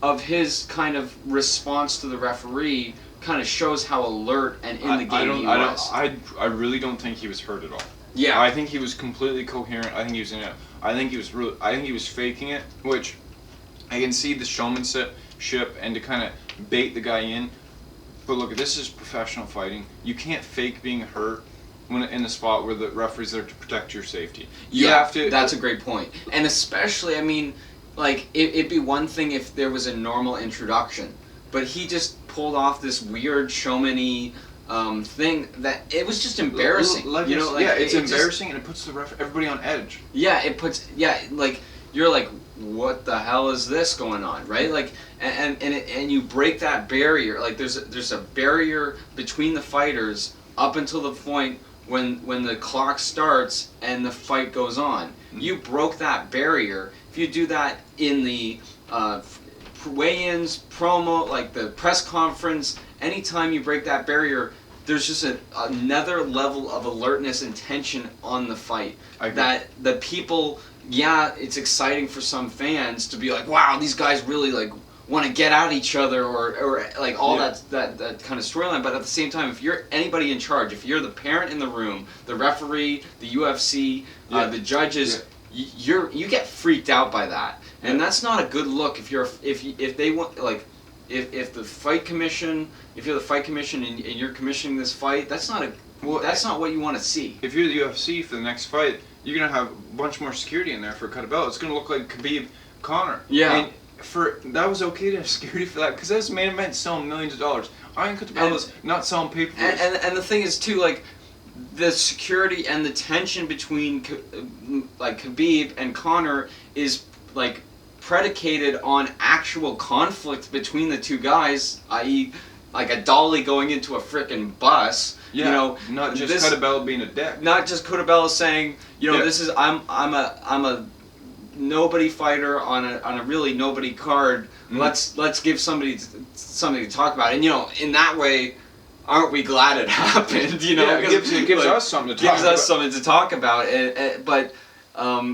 of his kind of response to the referee kind of shows how alert and in the game he was. I really don't think he was hurt at all. Yeah, I think he was completely coherent. I think he was in it. I think he was faking it, which I can see the showmanship and to kind of bait the guy in. But look, this is professional fighting. You can't fake being hurt when in a spot where the referee's there to protect your safety. You have to. That's a great point. And especially, I mean, like it'd be one thing if there was a normal introduction, but he just pulled off this weird showman-y thing that it was just embarrassing. Like, you know, like, it's embarrassing and it puts everybody on edge. Yeah, it puts like you're like, what the hell is this going on, right? Like, and you break that barrier. Like there's a barrier between the fighters up until the point when the clock starts and the fight goes on. You broke that barrier. If you do that in the weigh-ins, promo, like the press conference, anytime you break that barrier, there's just another level of alertness and tension on the fight. That the people, it's exciting for some fans to be like, wow, these guys really like want to get at each other or like all that kind of storyline. But at the same time, if you're anybody in charge, if you're the parent in the room, the referee, the UFC, the judges, you get freaked out by that. And that's not a good look if they want, like, if the fight commission, if you're the fight commission and you're commissioning this fight, that's not what you want to see. If you're the UFC for the next fight, you're gonna have a bunch more security in there for Cutabella. It's gonna look like Khabib Conor. Yeah. And that was okay to have security for that because that's main event selling millions of dollars. Iron Cutabella's not selling pay-per-views. And the thing is too, like, the security and the tension between like Khabib and Conor is like predicated on actual conflict between the two guys, i.e., like a dolly going into a frickin' bus. Yeah, you know, not just Cutabella being a dick. Not just Cutabella saying, you know, this is I'm a nobody fighter on a really nobody card. Let's give somebody something to talk about. And you know, in that way, aren't we glad it happened? You know, it gives us something to talk about. Gives us something to talk about. But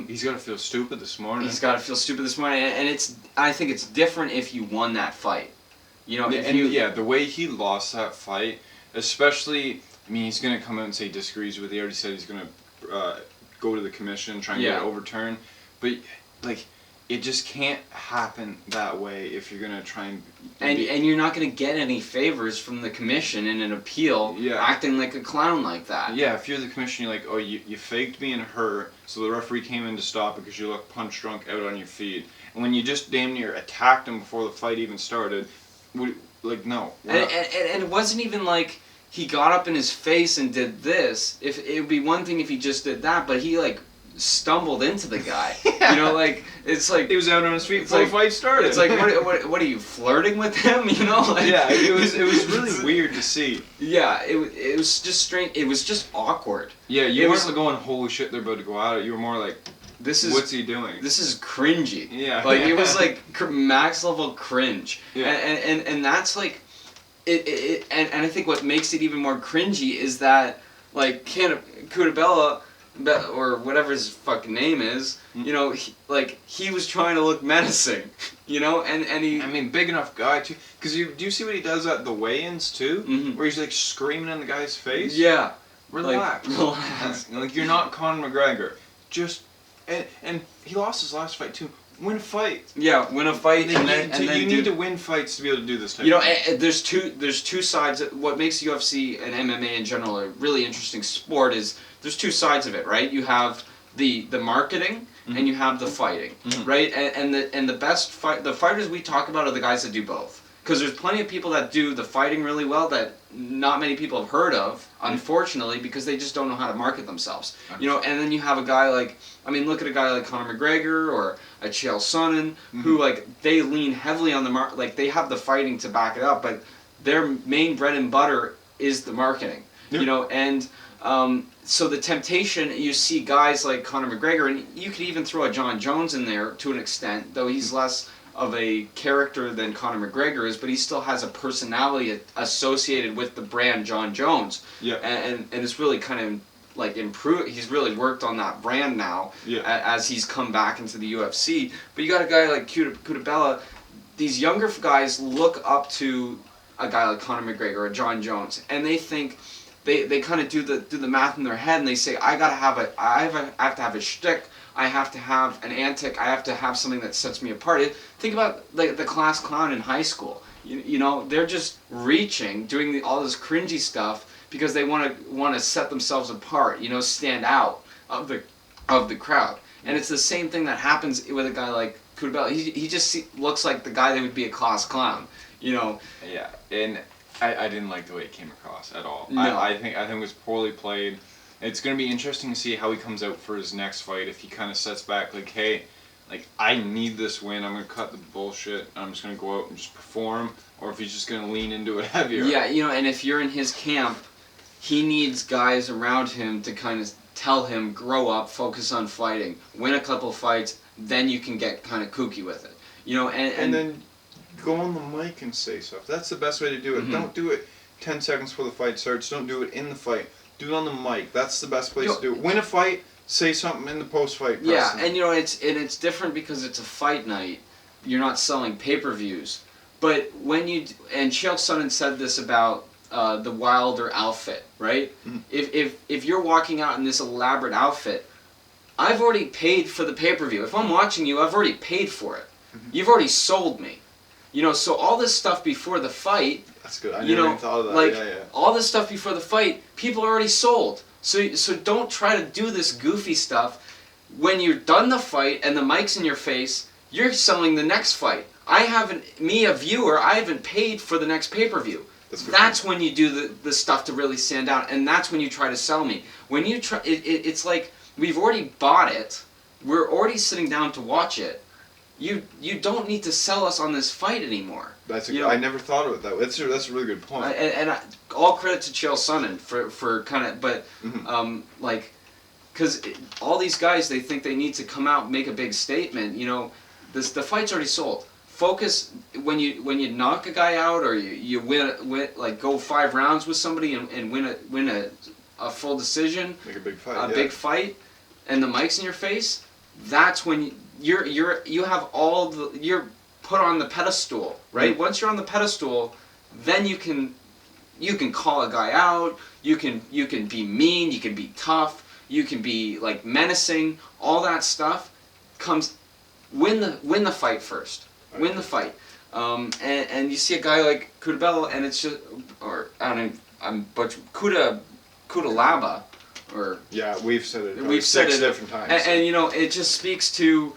he's got to feel stupid this morning. He's got to feel stupid this morning, and I think it's different if you won that fight. You know, the way he lost that fight, especially mean, he's going to come out and say he disagrees with it. He already said he's going to go to the commission, try and get it overturned. But, like, it just can't happen that way if you're going to try and... And you're not going to get any favors from the commission in an appeal acting like a clown like that. Yeah, if you're the commission, you're like, oh, you faked being hurt, so the referee came in to stop it because you looked punch drunk out on your feet. And when you just damn near attacked him before the fight even started, like, no. And it wasn't even like he got up in his face and did this. If it would be one thing if he just did that, but he, like, stumbled into the guy. You know, like, it's like... He was out on his feet before the fight started. It's like, what are you, flirting with him? You know? Like, yeah, it was really weird to see. Yeah, it was just strange. It was just awkward. Yeah, you weren't going, holy shit, they're about to go at it. You were more like, what's he doing? This is cringy. Yeah. Like, it was like max level cringe. Yeah. And that's like, and I think what makes it even more cringy is that, like, Cutabella, or whatever his fucking name is, you know, he was trying to look menacing, you know, and he... I mean, big enough guy, too. Because do you see what he does at the weigh-ins, too? Mm-hmm. Where he's, like, screaming in the guy's face? Yeah. Relax. Like, relax. Like, you're not Conor McGregor. Just... And he lost his last fight, too. Win a fight. Yeah, win a fight, and then you need to win fights to be able to do this type you know, of thing. there's two sides. What makes UFC and MMA in general a really interesting sport is there's two sides of it, right? You have the marketing and you have the fighting, right? And the best the fighters we talk about are the guys that do both. Because there's plenty of people that do the fighting really well that not many people have heard of, unfortunately, because they just don't know how to market themselves. You know, and then you have a guy like, I mean, look at a guy like Conor McGregor or a Chael Sonnen, who, like, they lean heavily on the like, they have the fighting to back it up, but their main bread and butter is the marketing. You know, and so the temptation, you see guys like Conor McGregor, and you could even throw a John Jones in there to an extent, though he's less of a character than Conor McGregor is, but he still has a personality associated with the brand John Jones. Yeah. And it's really kind of like improved. He's really worked on that brand now as he's come back into the UFC. But you got a guy like Cutabella. These younger guys look up to a guy like Conor McGregor or John Jones, and they think they kind of do the math in their head, and they say, I have to have a shtick. I have to have an antic. I have to have something that sets me apart. Think about like the class clown in high school. You know, they're just reaching, doing all this cringy stuff because they want to set themselves apart. You know, stand out of the crowd. And it's the same thing that happens with a guy like Cutabella. He just looks like the guy that would be a class clown. You know. Yeah, and I didn't like the way it came across at all. No. I think it was poorly played. It's going to be interesting to see how he comes out for his next fight. If he kind of sets back, like, hey, like, I need this win. I'm going to cut the bullshit. I'm just going to go out and just perform. Or if he's just going to lean into it heavier. Yeah, you know, and if you're in his camp, he needs guys around him to kind of tell him, grow up, focus on fighting, win a couple fights, then you can get kind of kooky with it. You know, and then go on the mic and say stuff. That's the best way to do it. Don't do it 10 seconds before the fight starts. Don't do it in the fight. Do it on the mic. That's the best place to do it. Win a fight, say something in the post-fight. Yeah, and you know, it's different because it's a fight night. You're not selling pay-per-views. But when you... And Chael Sonnen said this about the Wilder outfit, right? If you're walking out in this elaborate outfit, I've already paid for the pay-per-view. If I'm watching you, I've already paid for it. You've already sold me. You know, so all this stuff before the fight... That's good. I never even thought of that. Like, yeah. all this stuff before the fight, people are already sold. So don't try to do this goofy stuff. When you're done the fight and the mic's in your face, you're selling the next fight. A viewer, I haven't paid for the next pay-per-view. That's when you do the stuff to really stand out, and that's when you try to sell me. When you try, it's like, we've already bought it. We're already sitting down to watch it. You don't need to sell us on this fight anymore. I never thought of it that way. That's a really good point. All credit to Chael Sonnen for kind of, but like, because all these guys, they think they need to come out and make a big statement. You know, the fight's already sold. Focus when you knock a guy out or you win like go 5 rounds with somebody and win a full decision. Make a big fight. Big fight, and the mic's in your face. That's when you have you're put on the pedestal, right? Once you're on the pedestal, then you can you can call a guy out, you can be mean, you can be tough, you can be like menacing. All that stuff comes win the fight first. Win the fight. And you see a guy like Kudabella, and it's just, or I don't know, Kudalaba, or yeah, we've said it. We've said six it different times. and you know, it just speaks to,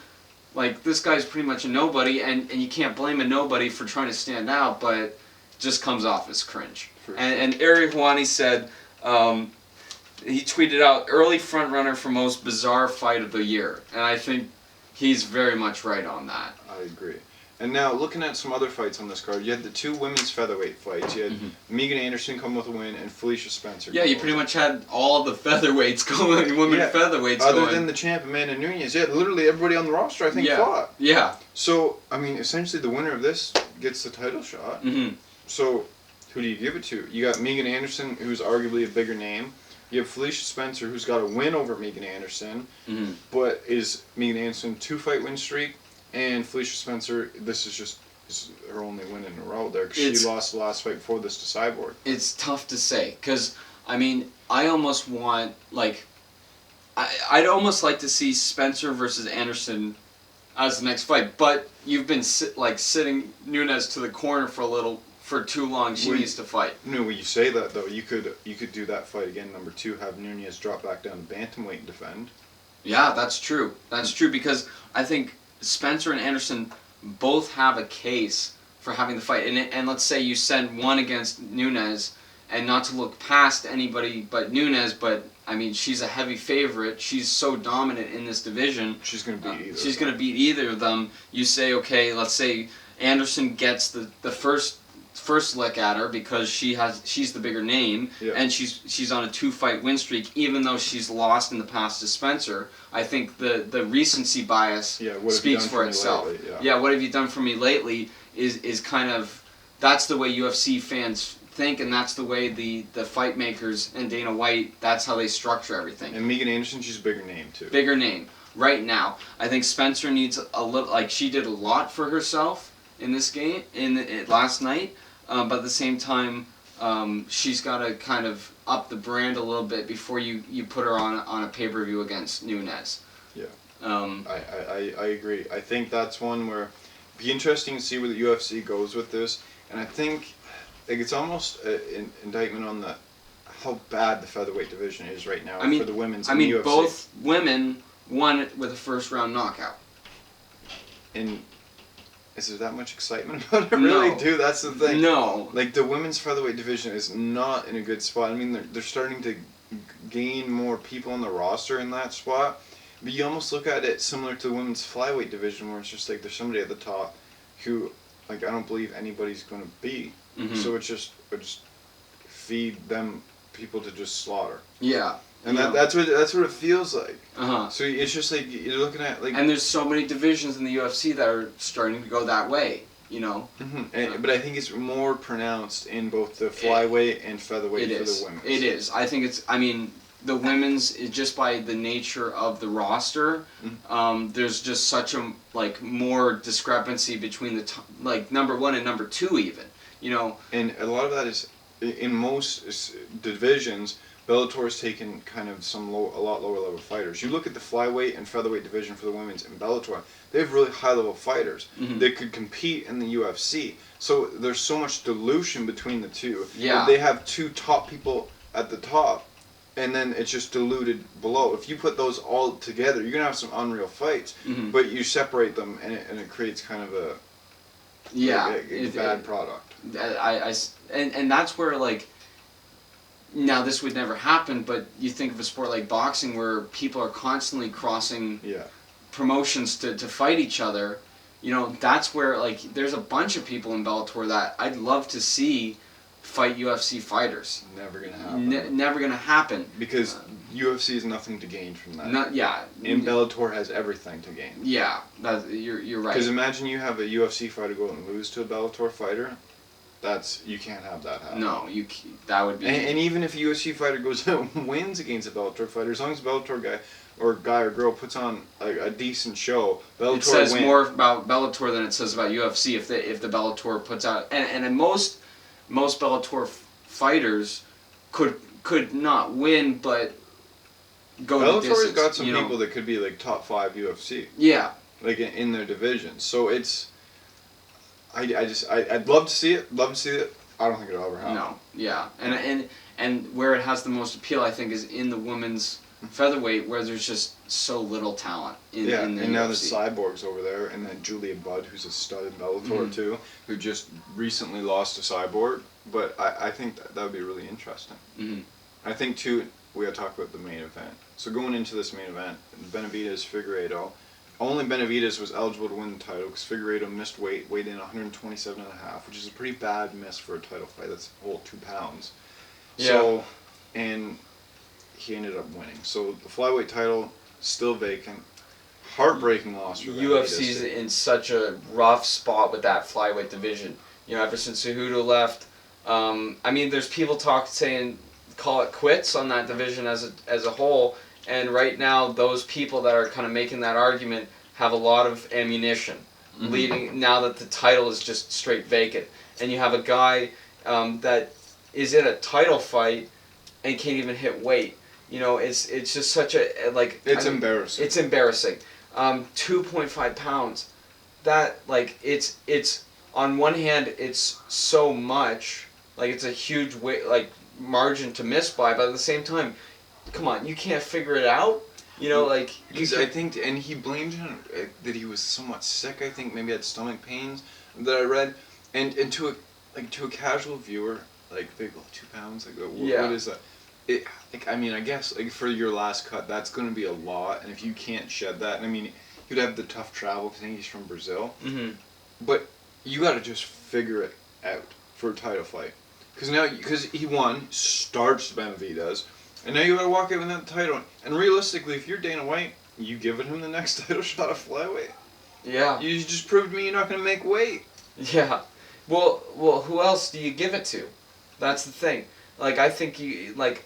like, this guy's pretty much a nobody, and you can't blame a nobody for trying to stand out, but it just comes off as cringe. And Ari Hwani said, he tweeted out, early front runner for most bizarre fight of the year, and I think he's very much right on that. I agree. And now, looking at some other fights on this card, you had the 2 women's featherweight fights. You had Megan Anderson come with a win and Felicia Spencer. Yeah, you pretty much had all the featherweights going, featherweights other going. than the champ, Amanda Nunes. Yeah, literally everybody on the roster, I think, fought. Yeah. So, I mean, essentially the winner of this gets the title shot. So, who do you give it to? You got Megan Anderson, who's arguably a bigger name. You have Felicia Spencer, who's got a win over Megan Anderson, but is Megan Anderson 2-fight win streak. And Felicia Spencer, this is her only win in a row there, because she lost the last fight before this to Cyborg. It's tough to say, because, I mean, I almost want, like, I'd almost like to see Spencer versus Anderson as the next fight, but you've been, sitting Nunes to the corner for too long. She needs to fight. No, when you say that, though, you could do that fight again, number 2, have Nunes drop back down to bantamweight and defend. Yeah, that's true. That's true, because I think Spencer and Anderson both have a case for having the fight. And let's say you send one against Nunes, and not to look past anybody but Nunes, but, I mean, she's a heavy favorite. She's so dominant in this division. She's going to beat either. She's going to beat either of them. You say, okay, let's say Anderson gets the first lick at her because she's the bigger name, and she's on a 2-fight win streak, even though she's lost in the past to Spencer. I think the recency bias speaks for itself. What have you done for me lately is kind of, that's the way UFC fans think, and that's the way the fight makers and Dana White, that's how they structure everything. And Megan Anderson, she's a bigger name too. Bigger name. Right now, I think Spencer needs a little, like, she did a lot for herself in this game, last night. But at the same time, she's got to kind of up the brand a little bit before you put her on a pay-per-view against Nunes. Yeah. I agree. I think that's one where it'd be interesting to see where the UFC goes with this. And I think, like, it's almost an indictment on how bad the featherweight division is right now for the women's in the UFC. Both women won it with a first-round knockout. And is there that much excitement about it? Really, dude? That's the thing. No. Like, the women's featherweight division is not in a good spot. I mean, they're starting to gain more people on the roster in that spot. But you almost look at it similar to the women's flyweight division, where it's just like there's somebody at the top who, like, I don't believe anybody's going to beat. So it's just feed them people to just slaughter. Yeah. And that's what it feels like. So it's just like you're looking at, like, and there's so many divisions in the UFC that are starting to go that way, you know. But I think it's more pronounced in both the flyweight and featherweight for the women. It is. I think it's. I mean, the women's, just by the nature of the roster, there's just such a more discrepancy between the number 1 and number 2 even, you know. And a lot of that is in most divisions. Bellator's taken kind of a lot lower level fighters. You look at the flyweight and featherweight division for the women's in Bellator, they have really high level fighters that could compete in the UFC. So there's so much dilution between the two. Yeah. They have 2 top people at the top, and then it's just diluted below. If you put those all together, you're going to have some unreal fights, but you separate them, and it creates kind of a bad product. And that's where, like, now this would never happen, but you think of a sport like boxing where people are constantly crossing promotions to fight each other. You know, that's where, like, there's a bunch of people in Bellator that I'd love to see fight UFC fighters. Never gonna happen. Never gonna happen. Because UFC has nothing to gain from that. And Bellator has everything to gain. Yeah, you're right. Because imagine you have a UFC fighter go and lose to a Bellator fighter. You can't have that happen. No, that would be. And even if a UFC fighter goes out and wins against a Bellator fighter, as long as a Bellator guy or girl puts on a decent show, Bellator it says wins. more about Bellator than it says about UFC if the Bellator puts out and most Bellator fighters could not win, but go the Bellator's distance. got some you know? people that could be like top 5 UFC, Yeah. like in their division. So it's, I'd love to see it. Love to see it. I don't think it'll ever happen. No. Yeah. And where it has the most appeal, I think, is in the women's featherweight, where there's just so little talent in the and UFC. now there's Cyborgs over there, and then Julia Budd, who's a stud in Bellator too, who just recently lost to Cyborg. But I think that would be really interesting. Mm-hmm. I think too, we gotta talk about the main event. So going into this main event, Benavidez Figueiredo, only Benavidez was eligible to win the title because Figueiredo missed weight, weighed in 127.5, which is a pretty bad miss for a title fight. That's a whole 2 pounds. Yeah. So, and he ended up winning. So the flyweight title still vacant. Heartbreaking loss for UFC's Benavidez. in such a rough spot with that flyweight division. You know, ever since Cejudo left, I mean, there's people saying call it quits on that division as a whole. And right now, those people that are kind of making that argument have a lot of ammunition, leading now that the title is just straight vacant. And you have a guy that is in a title fight and can't even hit weight. You know, it's just such a like. It's embarrassing. It's embarrassing. 2.5 pounds. That like it's on one hand it's so much, like it's a huge weight like margin to miss by, but at the same time, come on, you can't figure it out. You know, like because I think, and he blamed him that he was somewhat sick. I think maybe had stomach pains that I read, and to a casual viewer, like big 2 pounds, like what is that? It like I mean I guess like for your last cut that's going to be a lot, and if you can't shed that, and I mean he'd have the tough travel because I think he's from Brazil, but you got to just figure it out for a title fight, because he won, starts Benavidez. And now you gotta walk out with that title. And realistically, if you're Dana White, you giving him the next title shot of flyweight. Yeah. You just proved to me you're not gonna make weight. Yeah. Well, who else do you give it to? That's the thing. Like, I think you like,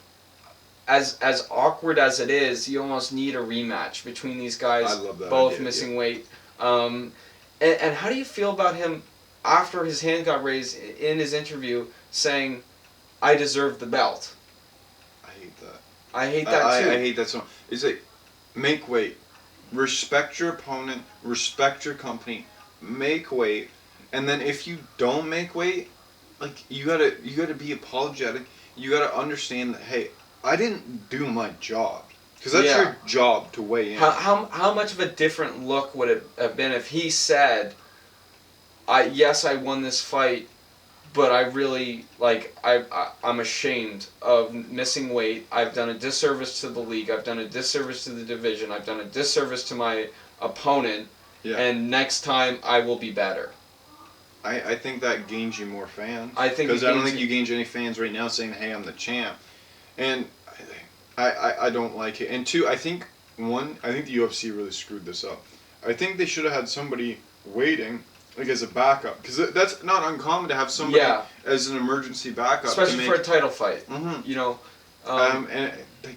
as awkward as it is, you almost need a rematch between these guys. I love that both idea, missing weight. And how do you feel about him after his hand got raised in his interview saying, "I deserve the belt"? I hate that too. I hate that so much. It's like, make weight. Respect your opponent. Respect your company. Make weight. And then if you don't make weight, like you gotta be apologetic. You gotta understand that, hey, I didn't do my job. Because that's your job to weigh in. How much of a different look would it have been if he said, I won this fight, but I really, like, I'm ashamed of missing weight. I've done a disservice to the league. I've done a disservice to the division. I've done a disservice to my opponent. Yeah. And next time, I will be better. I think that gains you more fans. Because I don't think you gain any fans right now saying, hey, I'm the champ. And I don't like it. And two, I think the UFC really screwed this up. I think they should have had somebody waiting, like as a backup, because that's not uncommon to have somebody as an emergency backup, especially for a title fight. You know, and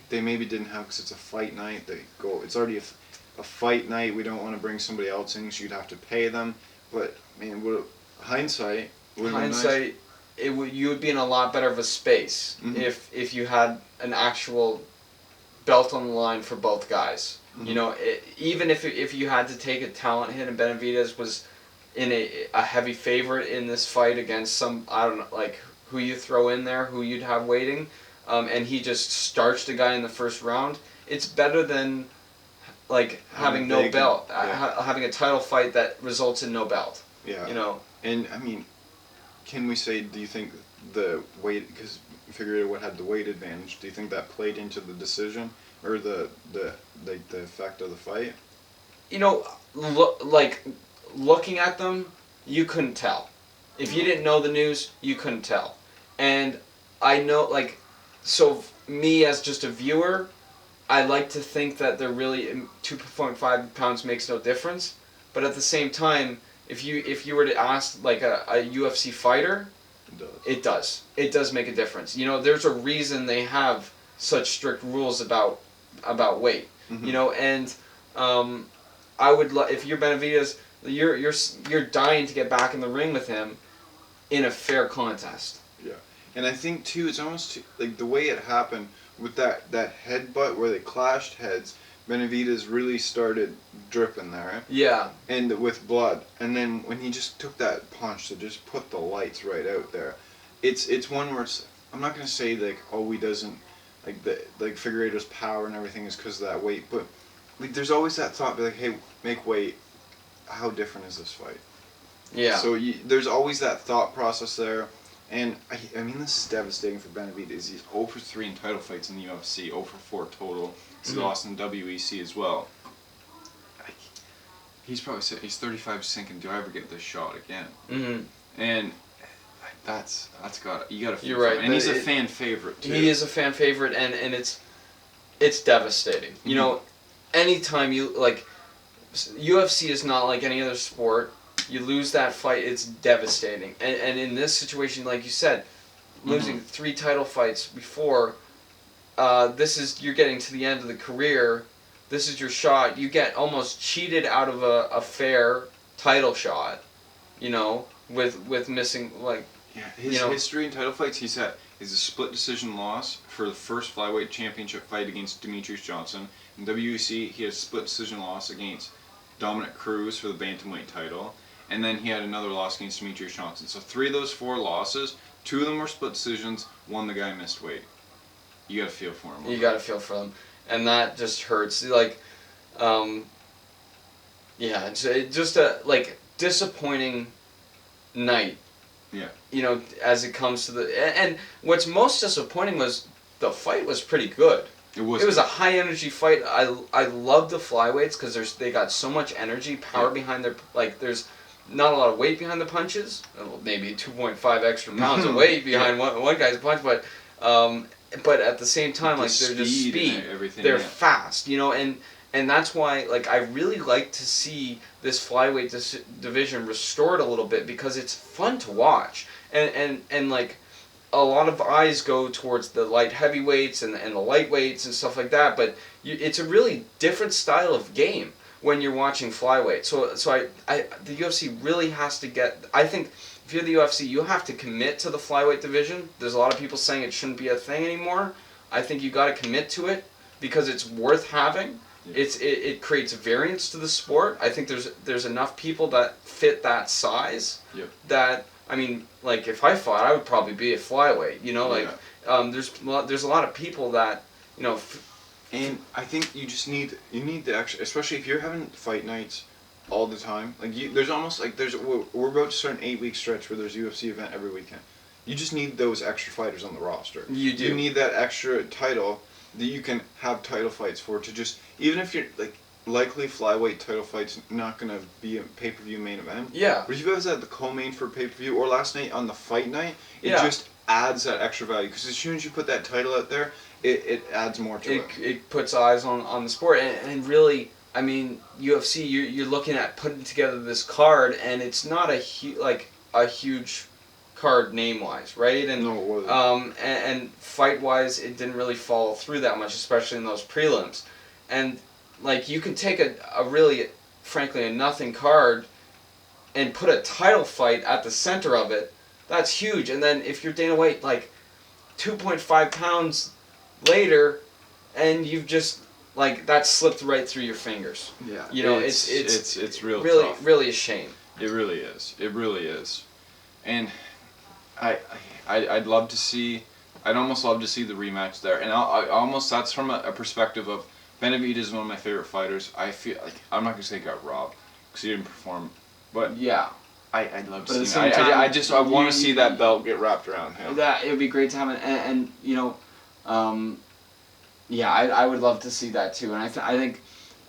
they maybe didn't have, because it's a fight night. It's already a fight night. We don't want to bring somebody else in, so you'd have to pay them. But man, hindsight, nice. You would be in a lot better of a space if you had an actual belt on the line for both guys. You know, even if you had to take a talent hit, and Benavidez was in a heavy favorite in this fight against some, I don't know, like who you throw in there, who you'd have waiting, and he just starched a guy in the first round, it's better than like having no belt, having a title fight that results in no belt. Yeah. You know. And I mean, can we say, do you think the weight, because Figueiredo had the weight advantage, do you think that played into the decision or the effect of the fight? You know, looking at them, you couldn't tell. If you didn't know the news, you couldn't tell. And I know, like, so me as just a viewer, I like to think that they're really 2.5 pounds makes no difference. But at the same time, if you were to ask like a UFC fighter, it does. It does make a difference. You know, there's a reason they have such strict rules about weight. You know, and I would if you're Benavidez, you're dying to get back in the ring with him in a fair contest. Yeah, And I think too, it's almost like the way it happened with that headbutt where they clashed heads. Benavidez really started dripping there. Yeah. And with blood. And then when he just took that punch to just put the lights right out there, it's one where I'm not gonna say like, oh, he doesn't like Figueiredo's power and everything is because of that weight, but like there's always that thought, be like, hey, make weight. How different is this fight? Yeah. So there's always that thought process there. And, I mean, this is devastating for Benavidez. He's 0 for 3 in title fights in the UFC, 0 for 4 total. He's lost in WEC as well. He's probably he's 35 just thinking, do I ever get this shot again? Mm-hmm. And that's got you got to feel. You're right. And he's a fan favorite too. He is a fan favorite, and it's devastating. You know, anytime you like, UFC is not like any other sport. You lose that fight, it's devastating. And in this situation, like you said, losing 3 title fights before, you're getting to the end of the career. This is your shot. You get almost cheated out of a fair title shot, you know, with missing, like... Yeah, his history in title fights, he's a split decision loss for the first flyweight championship fight against Demetrius Johnson. In WEC, he had a split decision loss against Dominic Cruz for the bantamweight title. And then he had another loss against Demetrius Johnson. So 3 of those 4 losses, 2 of them were split decisions, 1 the guy missed weight. You gotta feel for him. You gotta feel for them. And that just hurts. Like, it's just a, like, disappointing night. Yeah. You know, as it comes to the... And what's most disappointing was the fight was pretty good. It was a high energy fight. I love the flyweights because they got so much energy, power behind their... Like, there's... Not a lot of weight behind the punches. Maybe 2.5 extra pounds of weight behind one guy's punch, but at the same time, like they're just speed. They're fast, you know, and that's why like I really like to see this flyweight division restored a little bit because it's fun to watch, and like a lot of eyes go towards the light heavyweights and the lightweights and stuff like that, but it's a really different style of game when you're watching flyweight. So the UFC really has to get... I think if you're the UFC, you have to commit to the flyweight division. There's a lot of people saying it shouldn't be a thing anymore. I think you got to commit to it because it's worth having. Yeah. It creates variance to the sport. I think there's enough people that fit that size. Yep. That, I mean, like if I fought, I would probably be a flyweight. You know, like there's a lot of people that, you know. And I think you need the extra, especially if you're having fight nights all the time. Like there's almost like we're about to start an 8-week stretch where there's a UFC event every weekend. You just need those extra fighters on the roster. You do. You need that extra title that you can have title fights for to just, even if you're like likely flyweight title fights not gonna be a pay-per-view main event. Yeah. But if you guys had the co-main for pay-per-view or last night on the fight night, it just adds that extra value because as soon as you put that title out there, it adds more to it. It puts eyes on the sport, and really, I mean, UFC, you're looking at putting together this card, and it's not a huge card name-wise, right? And no, it wasn't. And fight-wise, it didn't really follow through that much, especially in those prelims. And like you can take a really, frankly, a nothing card, and put a title fight at the center of it. That's huge. And then if you're Dana White, like 2.5 pounds later, and you've just like that slipped right through your fingers. Yeah, you know, it's really tough. Really a shame. It really is. It really is, and I'd love to see. I'd almost love to see the rematch there, and I almost that's from a perspective of Benavidez is one of my favorite fighters. I feel like I'm not gonna say he got robbed because he didn't perform, but yeah. I'd love to see it. I want to see that belt get wrapped around him. That it would be great to have it, and you know. I would love to see that too, and I think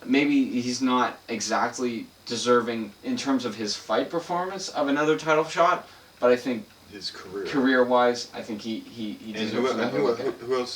maybe he's not exactly deserving in terms of his fight performance of another title shot, but I think his career-wise, I think he deserves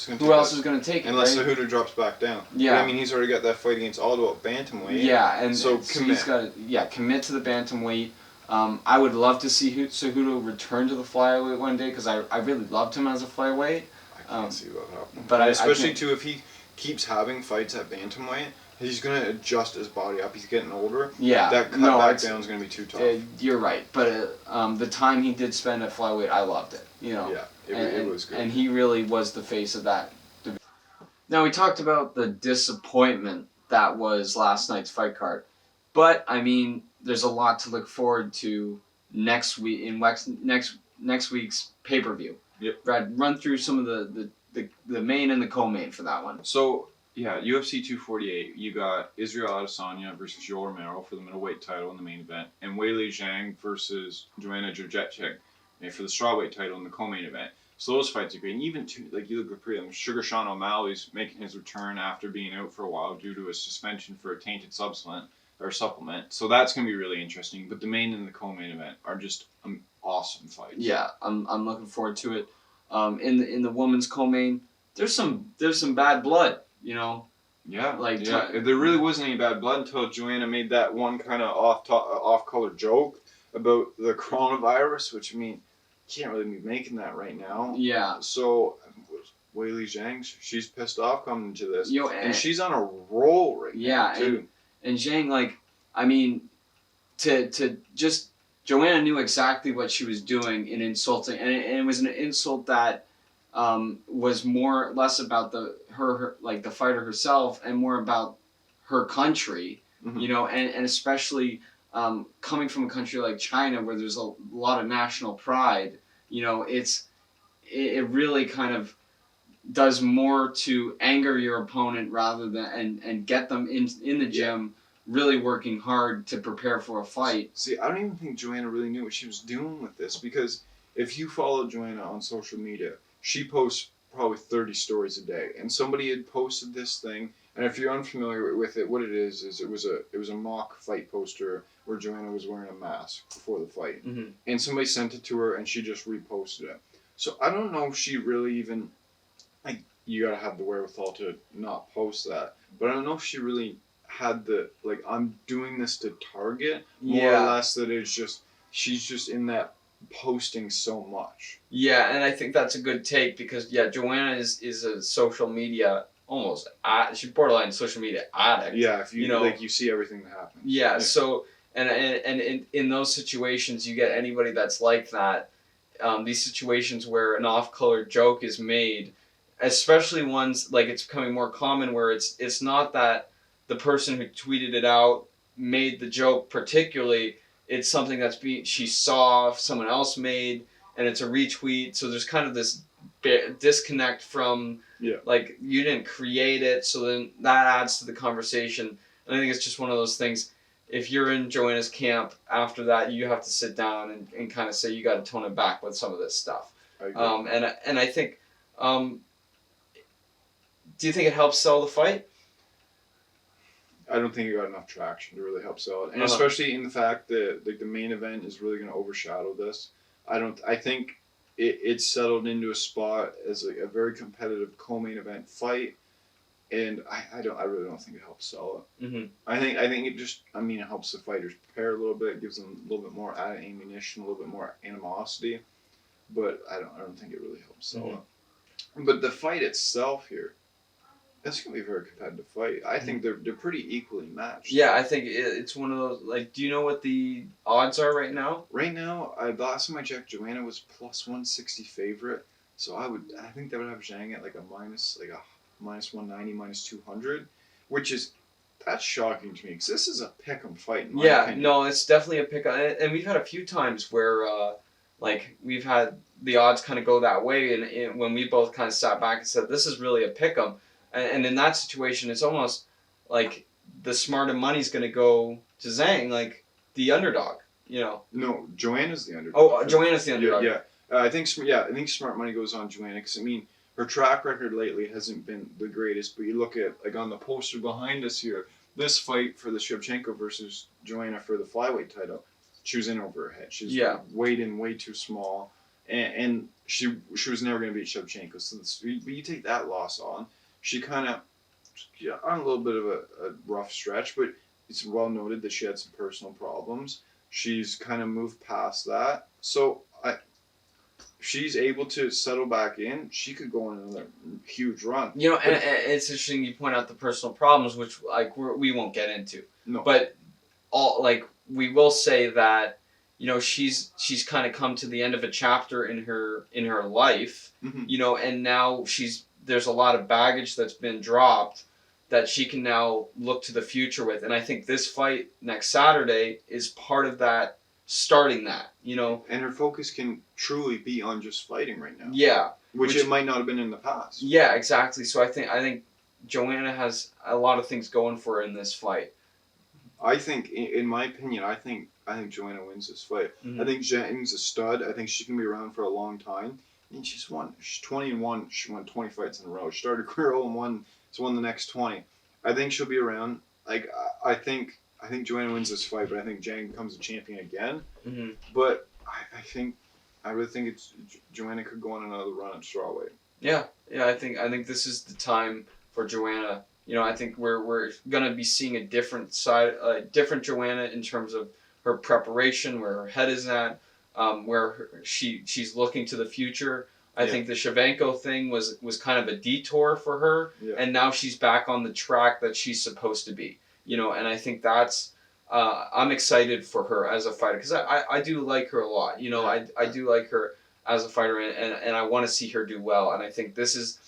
who else is going to take it? Unless Cejudo drops back down. Yeah, but, I mean he's already got that fight against Aldo at bantamweight. Yeah, and so he's got commit to the bantamweight. I would love to see Cejudo return to the flyweight one day because I really loved him as a flyweight. I can't see that happening. But especially too if he keeps having fights at bantamweight, he's going to adjust his body up. He's getting older. Yeah. That cut back down is going to be too tough. You're right, but the time he did spend at flyweight, I loved it. Yeah, it was good. And he really was the face of that division. Now, we talked about the disappointment that was last night's fight card. But, I mean, there's a lot to look forward to next week in next week's pay-per-view. Yep. Brad, run through some of the main and the co-main for that one. So, yeah, UFC 248, you got Israel Adesanya versus Yoel Romero for the middleweight title in the main event, and Weili Zhang versus Joanna Jędrzejczyk for the strawweight title in the co-main event. So those fights are great. And even, you look at three of them, Sugar Sean O'Malley's making his return after being out for a while due to a suspension for a tainted supplement. So that's going to be really interesting. But the main and the co-main event are just awesome fights. Yeah, I'm looking forward to it. In the women's co-main, there's some bad blood, you know. Yeah, there really wasn't any bad blood until Joanna made that one kind of off-color joke about the coronavirus, which, I mean, you can't really be making that right now. Yeah. So, Weili Zhang, she's pissed off coming to this. And she's on a roll right now, too. And Zhang, like, I mean, to just, Joanna knew exactly what she was doing in insulting, and it was an insult that was less about her the fighter herself and more about her country, you know, and especially coming from a country like China where there's a lot of national pride, you know, it really kind of does more to anger your opponent rather than and get them in the gym really working hard to prepare for a fight. See, I don't even think Joanna really knew what she was doing with this, because if you follow Joanna on social media, she posts probably 30 stories a day, and somebody had posted this thing, and if you're unfamiliar with it, what it is it was a mock fight poster where Joanna was wearing a mask before the fight, and somebody sent it to her and she just reposted it. So I don't know if she really even, like, you gotta have the wherewithal to not post that, but I don't know if she really had the, like, I'm doing this to target, more or less, that it's just, she's just in that posting so much. Yeah, and I think that's a good take because, Joanna is a social media she's borderline social media addict. Yeah, if you know, like, you see everything that happens. Yeah, so, and in those situations, you get anybody that's like that, these situations where an off-color joke is made, especially ones, like, it's becoming more common where it's not that the person who tweeted it out made the joke particularly, it's something she saw someone else made, and it's a retweet, so there's kind of this disconnect from, like, you didn't create it, so then that adds to the conversation, and I think it's just one of those things, if you're in Joanna's camp, after that, you have to sit down and kind of say, you got to tone it back with some of this stuff. I agree. And I think, do you think it helps sell the fight? I don't think it got enough traction to really help sell it, and especially in the fact that, like, the main event is really going to overshadow this. I think it's settled into a spot as a very competitive co-main event fight, and I really don't think it helps sell it. Mm-hmm. I think it just, I mean, it helps the fighters prepare a little bit, gives them a little bit more ammunition, a little bit more animosity, but I don't think it really helps sell it. But the fight itself here, that's going to be a very competitive fight. I think they're pretty equally matched. Yeah, I think it's one of those, like, do you know what the odds are right now? Right now, the last time I checked, Joanna was plus 160 favorite. So I think that would have Zhang at like a minus 190, minus 200, that's shocking to me, because this is a pick'em fight in my opinion. No, it's definitely a pick'em, and we've had a few times where, like, we've had the odds kind of go that way, and when we both kind of sat back and said, this is really a pick'em. And in that situation, it's almost like the smarter money's going to go to Zhang, like the underdog, you know. No, Joanna's the underdog. Oh, Joanna's the underdog. Yeah. I think smart money goes on Joanna, because, I mean, her track record lately hasn't been the greatest. But you look at, like, on the poster behind us here, this fight for the Shevchenko versus Joanna for the flyweight title, she was in over her head. She's weighed in way too small, and she was never going to beat Shevchenko. So but you take that loss on. She kind of, on a little bit of a rough stretch, but it's well noted that she had some personal problems. She's kind of moved past that. So if she's able to settle back in, she could go on another huge run. You know, and it's interesting you point out the personal problems, which like we won't get into. No. But we will say that, you know, she's kind of come to the end of a chapter in her life, Mm-hmm. you know, and now there's a lot of baggage that's been dropped that she can now look to the future with, and I think this fight next Saturday is part of that, starting that, you know. And her focus can truly be on just fighting right now. Yeah. Which it might not have been in the past. Yeah, exactly. So I think Joanna has a lot of things going for her in this fight. I think, in my opinion, I think Joanna wins this fight. Mm-hmm. I think Zhang's a stud. I think she can be around for a long time. And she's 20-1. She won 20 fights in a row. She started her career 0-1. She's won the next 20. I think she'll be around. Like, I think Joanna wins this fight, but I think Zhang becomes a champion again. Mm-hmm. But I really think Joanna could go on another run at strawweight. Yeah. I think this is the time for Joanna. You know, I think we're gonna be seeing a different side, different Joanna in terms of her preparation, where her head is at, where she's looking to the future. I think the Shevchenko thing was kind of a detour for her, and now she's back on the track that she's supposed to be. You know, and I think that's I'm excited for her as a fighter, because I do like her a lot. You know, I do like her as a fighter, and I want to see her do well. And I think this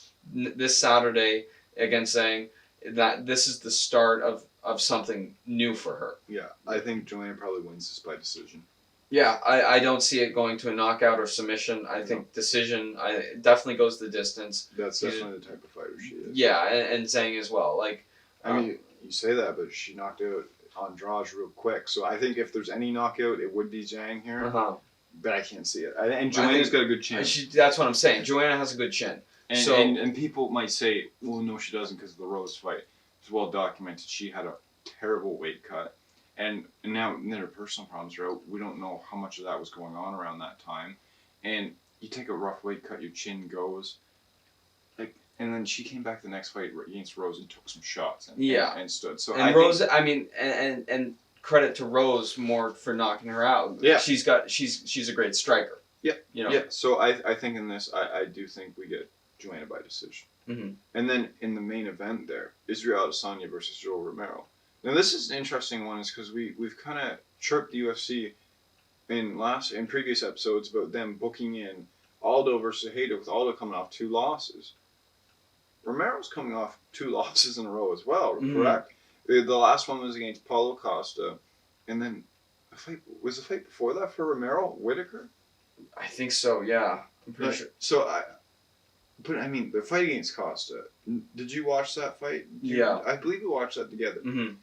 Saturday against Zhang, that this is the start of something new for her. Yeah, I think Joanna probably wins this by decision. Yeah, I don't see it going to a knockout or submission. I think decision. Definitely goes the distance. That's definitely the type of fighter she is. Yeah, and Zhang as well. Like, I mean, you say that, but she knocked out Andrade real quick. So I think if there's any knockout, it would be Zhang here. Uh-huh. But I can't see it. And Joanna's got a good chin. That's what I'm saying. Joanna has a good chin. And people might say, well, no, she doesn't, because of the Rose fight. It's well documented. She had a terrible weight cut. And now her personal problems are out. We don't know how much of that was going on around that time. And you take a rough weight cut, your chin goes. And then she came back the next fight against Rose and took some shots and stood. So Rose, I mean, and credit to Rose more for knocking her out. Yeah, she's a great striker. Yeah, you know. Yeah. So I think in this, I do think we get Joanna by decision. Mm-hmm. And then in the main event there, Israel Adesanya versus Joel Romero. Now this is an interesting one, is because we've kind of chirped the UFC in previous episodes about them booking in Aldo versus Cejudo, with Aldo coming off 2 losses. Romero's coming off 2 losses in a row as well, correct? The last one was against Paulo Costa, and then the fight before that for Romero, Whitaker? I think so, yeah. I'm pretty sure. So I mean, the fight against Costa, did you watch that fight? Yeah. I believe we watched that together. Mm-hmm.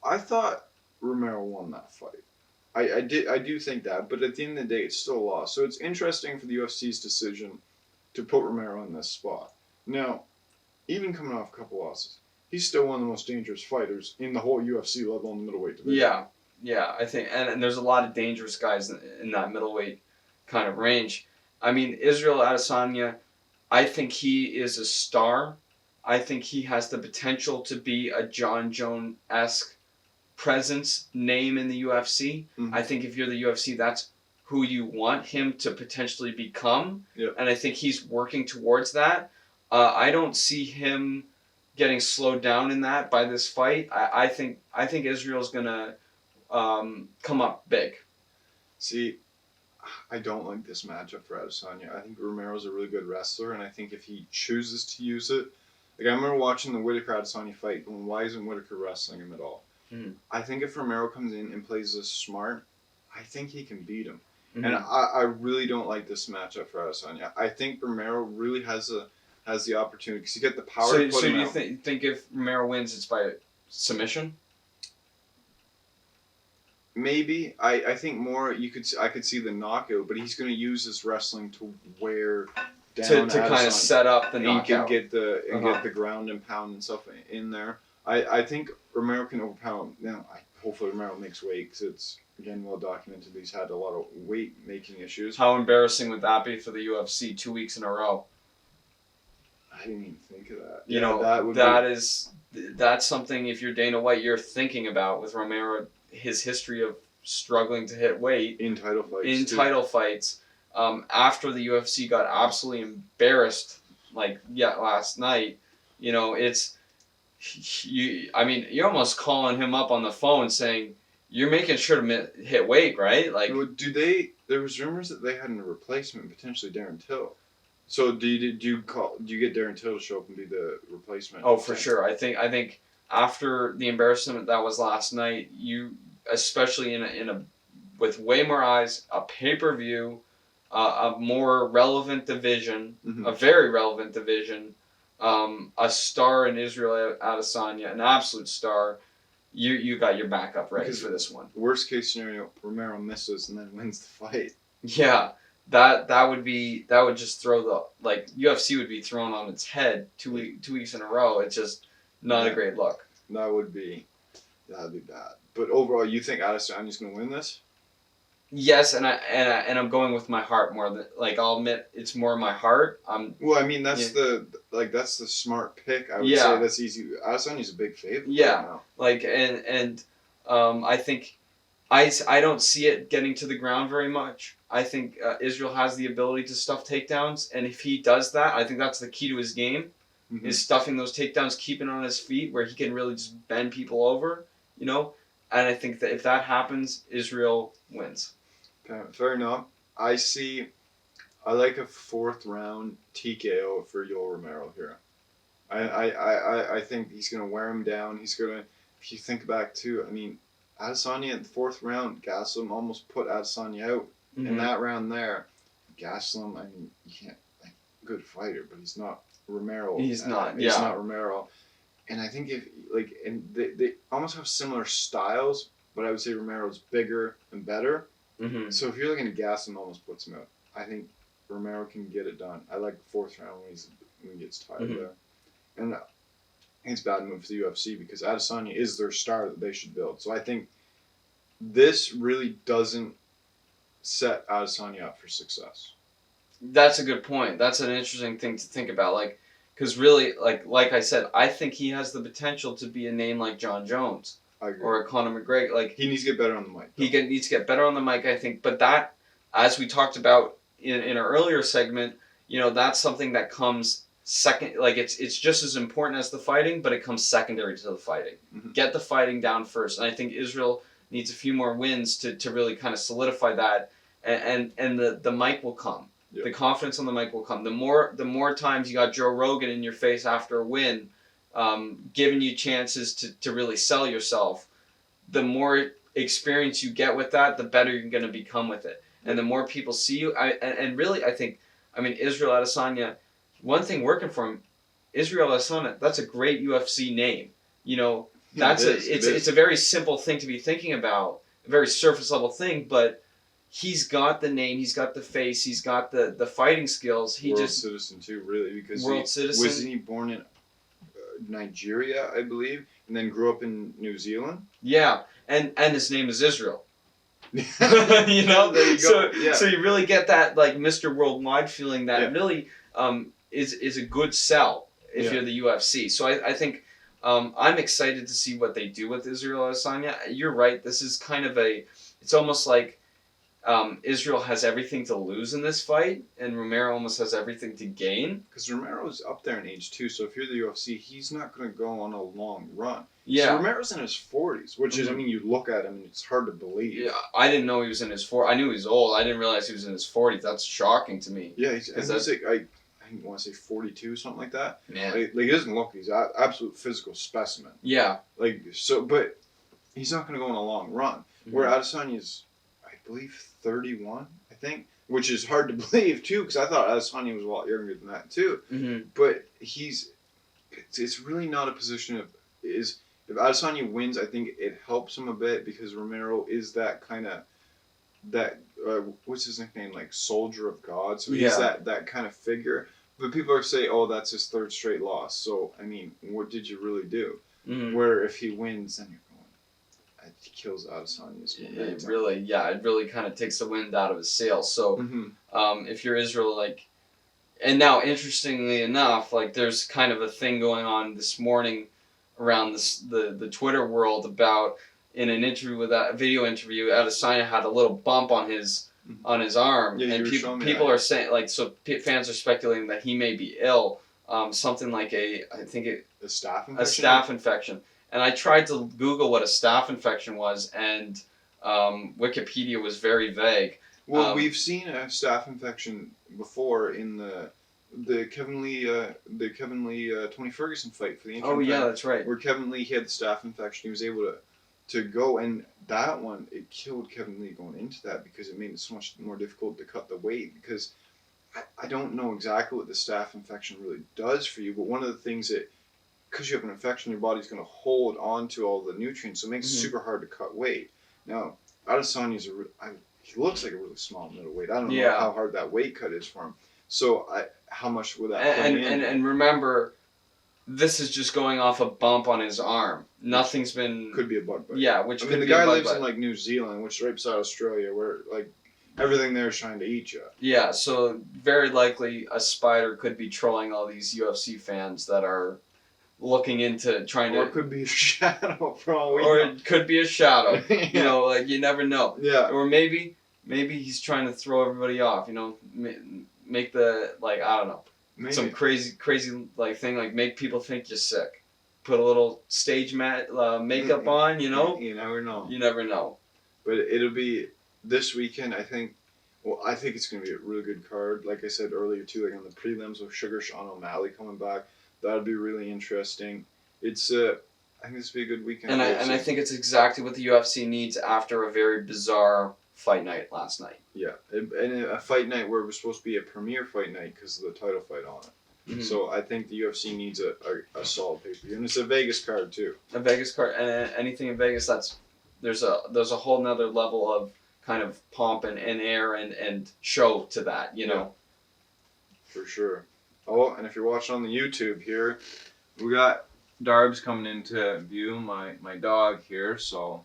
I thought Romero won that fight. I do think that, but at the end of the day, it's still a loss. So it's interesting for the UFC's decision to put Romero in this spot. Now, even coming off a couple losses, he's still one of the most dangerous fighters in the whole UFC, let alone the middleweight division. Yeah, I think, and there's a lot of dangerous guys in that middleweight kind of range. I mean, Israel Adesanya, I think he is a star. I think he has the potential to be a John Jones-esque presence name in the UFC. Mm-hmm. I think if you're the UFC, that's who you want him to potentially become. Yep. And I think he's working towards that. I don't see him getting slowed down in that by this fight. I think Israel's gonna come up big. See, I don't like this matchup for Adesanya. I think Romero's a really good wrestler, and I think if he chooses to use it, like I remember watching the Whitaker-Adesanya fight, going, why isn't Whitaker wrestling him at all? Mm-hmm. I think if Romero comes in and plays this smart, I think he can beat him. Mm-hmm. And I really don't like this matchup for Adesanya. I think Romero really has the opportunity, because you get the power to put him out. So do you think if Romero wins, it's by submission? Maybe. I think more I could see the knockout, but he's going to use his wrestling to wear down to kind of set up the knockout. Get the ground and pound and stuff in there. I think Romero can overpower him. Now, hopefully Romero makes weight, because it's, again, well documented he's had a lot of weight making issues. How embarrassing would that be for the UFC 2 weeks in a row? I didn't even think of that. You know, that's something, if you're Dana White, you're thinking about with Romero, his history of struggling to hit weight in title fights. after the UFC got absolutely embarrassed, last night, you're almost calling him up on the phone saying, you're making sure to hit weight, right? Like, well, there was rumors that they had a replacement, potentially Darren Till. So do you get Darren Till to show up and be the replacement? oh, for sure. I think after the embarrassment that was last night, you, especially in a with way more eyes, a pay-per-view, a more relevant division, a very relevant division, a star in Israel Adesanya, an absolute star. You got your backup ready for this one. Worst case scenario, Romero misses and then wins the fight. Yeah, that would just throw UFC would be thrown on its head 2 weeks in a row. It's just not a great look. That'd be bad. But overall, you think Adesanya's gonna win this? Yes, and I'm going with my heart more than I'll admit it's more my heart. Well, I mean that's that's the smart pick. I would say that's easy. Adesanya's a big favorite. Yeah, right now. I think I don't see it getting to the ground very much. I think Israel has the ability to stuff takedowns, and if he does that, I think that's the key to his game, is stuffing those takedowns, keeping on his feet where he can really just bend people over, And I think that if that happens, Israel wins. Okay, fair enough. I like a 4th round TKO for Yoel Romero here. I think he's gonna wear him down. He's gonna. If you think back to, I mean, Adesanya in the 4th round, Gastelum almost put Adesanya out in that round there. Gastelum, I mean, you can't good fighter, but he's not Romero. He's not. He's not Romero. And I think they almost have similar styles, but I would say Romero's bigger and better. So if you're looking at Gastelum, almost puts him out. I think Romero can get it done. I like the 4th round when he gets tired there. And I think it's a bad move for the UFC because Adesanya is their star that they should build. So I think this really doesn't set Adesanya up for success. That's a good point. That's an interesting thing to think about. Because really, like I said, I think he has the potential to be a name like John Jones. I agree. Or a Conor McGregor. He needs to get better on the mic. He needs to get better on the mic, I think. But that, as we talked about in our earlier segment, that's something that comes second. It's just as important as the fighting, but it comes secondary to the fighting. Get the fighting down first. And I think Israel needs a few more wins to really kind of solidify that. And the mic will come. Yep. The confidence on the mic will come. The more times you got Joe Rogan in your face after a win, giving you chances to really sell yourself, the more experience you get with that, the better you're going to become with it. And the more people see you, I think, Israel Adesanya, one thing working for him, Israel Adesanya, that's a great UFC name. It's a very simple thing to be thinking about, a very surface level thing, but he's got the name, he's got the face, he's got the fighting skills. World citizen too, really, because citizen. Wasn't he born in Nigeria, I believe, and then grew up in New Zealand? Yeah, and his name is Israel. There you go. So you really get that Mr. Worldwide feeling that really is a good sell if you're the UFC. So I think I'm excited to see what they do with Israel Adesanya. You're right. This is kind of it's almost like Israel has everything to lose in this fight, and Romero almost has everything to gain. Because Romero's up there in age too, so if you're the UFC, he's not going to go on a long run. Yeah. So Romero's in his 40s, which is, you look at him and it's hard to believe. Yeah, I didn't know he was in his 40s. I knew he was old. I didn't realize he was in his 40s. That's shocking to me. Yeah, he's I want to say 42, something like that. Yeah. He doesn't look, he's an absolute physical specimen. Yeah. But he's not going to go on a long run. Where Adesanya's, I believe, 31, I think, which is hard to believe too, because I thought Adesanya was a lot younger than that too. But it's really not a position if Adesanya wins, I think it helps him a bit because Romero is that kind of what's his nickname, soldier of God. So he's that kind of figure. But people are saying, oh, that's his 3rd straight loss. So what did you really do? Where if he wins, then you're going, it kills Adesanya's momentum. It really kind of takes the wind out of his sails. So if you're Israel, and now interestingly enough, there's kind of a thing going on this morning around the Twitter world about, in an interview with that video interview, Adesanya had a little bump on his on his arm, Yeah, and you were showing me people that. are saying fans are speculating that he may be ill, something like A staph infection. a staph infection. And I tried to Google what a staph infection was, and Wikipedia was very vague. Well, we've seen a staph infection before in the Kevin Lee Tony Ferguson fight for the interim. Oh yeah, title, that's right. where Kevin Lee had the staph infection. He was able to go, and that one, it killed Kevin Lee going into that because it made it so much more difficult to cut the weight. Because I don't know exactly what the staph infection really does for you, but one of the things that, because you have an infection, your body's going to hold on to all the nutrients, so it makes it super hard to cut weight. Now, Adesanya's he looks like a really small middleweight. I don't know how hard that weight cut is for him. So how much would that play in? And remember, this is just going off a bump on his arm. Nothing's been... Could be a bug bite. Yeah, the guy lives in like New Zealand, which is right beside Australia, where like everything there is trying to eat you. Yeah, so very likely a spider could be trolling all these UFC fans that are looking into trying to... Or it could be a shadow for all we Or know. it could be a shadow. Yeah. You know, like you never know. Yeah. Or maybe he's trying to throw everybody off, you know, make the, like, I don't know. Maybe. Some crazy like thing, like make people think you're sick. Put a little stage makeup on, you know. You never know. You never know. But it'll be this weekend. I think it's going to be a really good card. Like I said earlier too, like on the prelims with Sean O'Malley coming back, that'll be really interesting. It's I think this will be a good weekend. And I think it's exactly what the UFC needs after a very bizarre fight night last night. Yeah, and a fight night where it was supposed to be a premier fight night because of the title fight on it. Mm-hmm. So I think the UFC needs a solid pay-per-view, and it's a Vegas card too. A Vegas card, and anything in Vegas, there's a whole nother level of kind of pomp and air and show to that, you know. For sure. Oh, and if you're watching on the YouTube here, we got Darbs coming into view, my dog here, so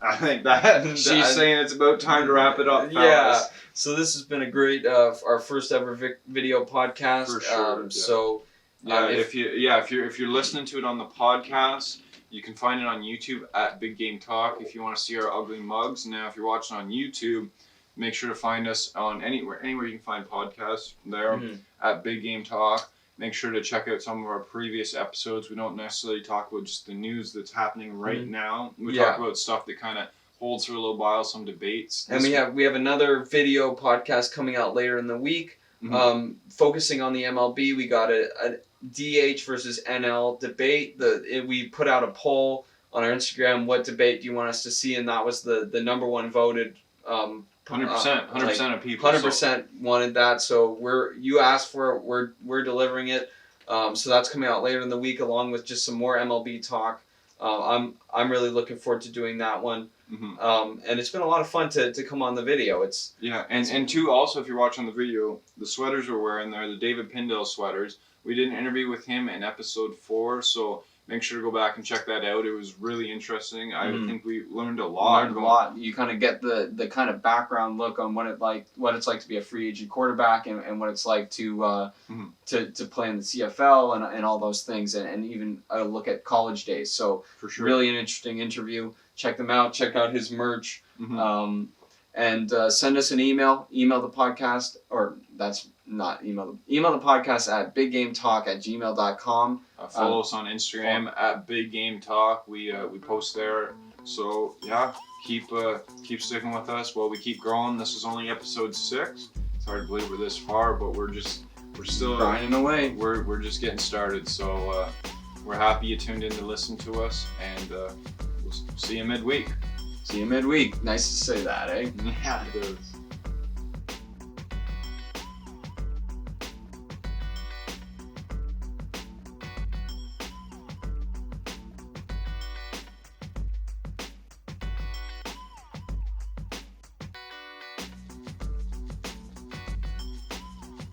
I think that she's saying it's about time to wrap it up, fellas. Yeah. So this has been a great our first ever video podcast. For sure. Yeah. So if you're listening to it on the podcast, you can find it on YouTube at Big Game Talk. If you want to see our ugly mugs, now if you're watching on YouTube, make sure to find us on anywhere you can find podcasts there at Big Game Talk. Make sure to check out some of our previous episodes. We don't necessarily talk about just the news that's happening right now. We talk about stuff that kind of holds for a little while, some debates. And we have another video podcast coming out later in the week, focusing on the MLB. We got a DH versus NL debate. We put out a poll on our Instagram. What debate do you want us to see? And that was the number one voted. 100% of people. 100% wanted that. So you asked for it. We're delivering it. So that's coming out later in the week, along with just some more MLB talk. I'm really looking forward to doing that one. And it's been a lot of fun to come on the video. And two, also, if you're watching the video, the sweaters we're wearing there, the David Pindell sweaters. We did an interview with him in episode 4, so make sure to go back and check that out. It was really interesting. I think we learned a lot. You kind of get the kind of background look on what it's like to be a free agent quarterback and what it's like to play in the CFL and all those things, and even a look at college days. So for sure, really an interesting interview. Check them out. Check out his merch. And send us an email. Email the podcast, or that's not email. Email the podcast at biggametalk@gmail.com. Follow us on Instagram at Big Game Talk. We post there. So yeah, keep sticking with us while we keep growing. This is only episode 6. It's hard to believe we're this far, but we're still grinding away. We're just getting started. So we're happy you tuned in to listen to us, and we'll see you midweek. See you midweek. Nice to say that, eh? Yeah, it is.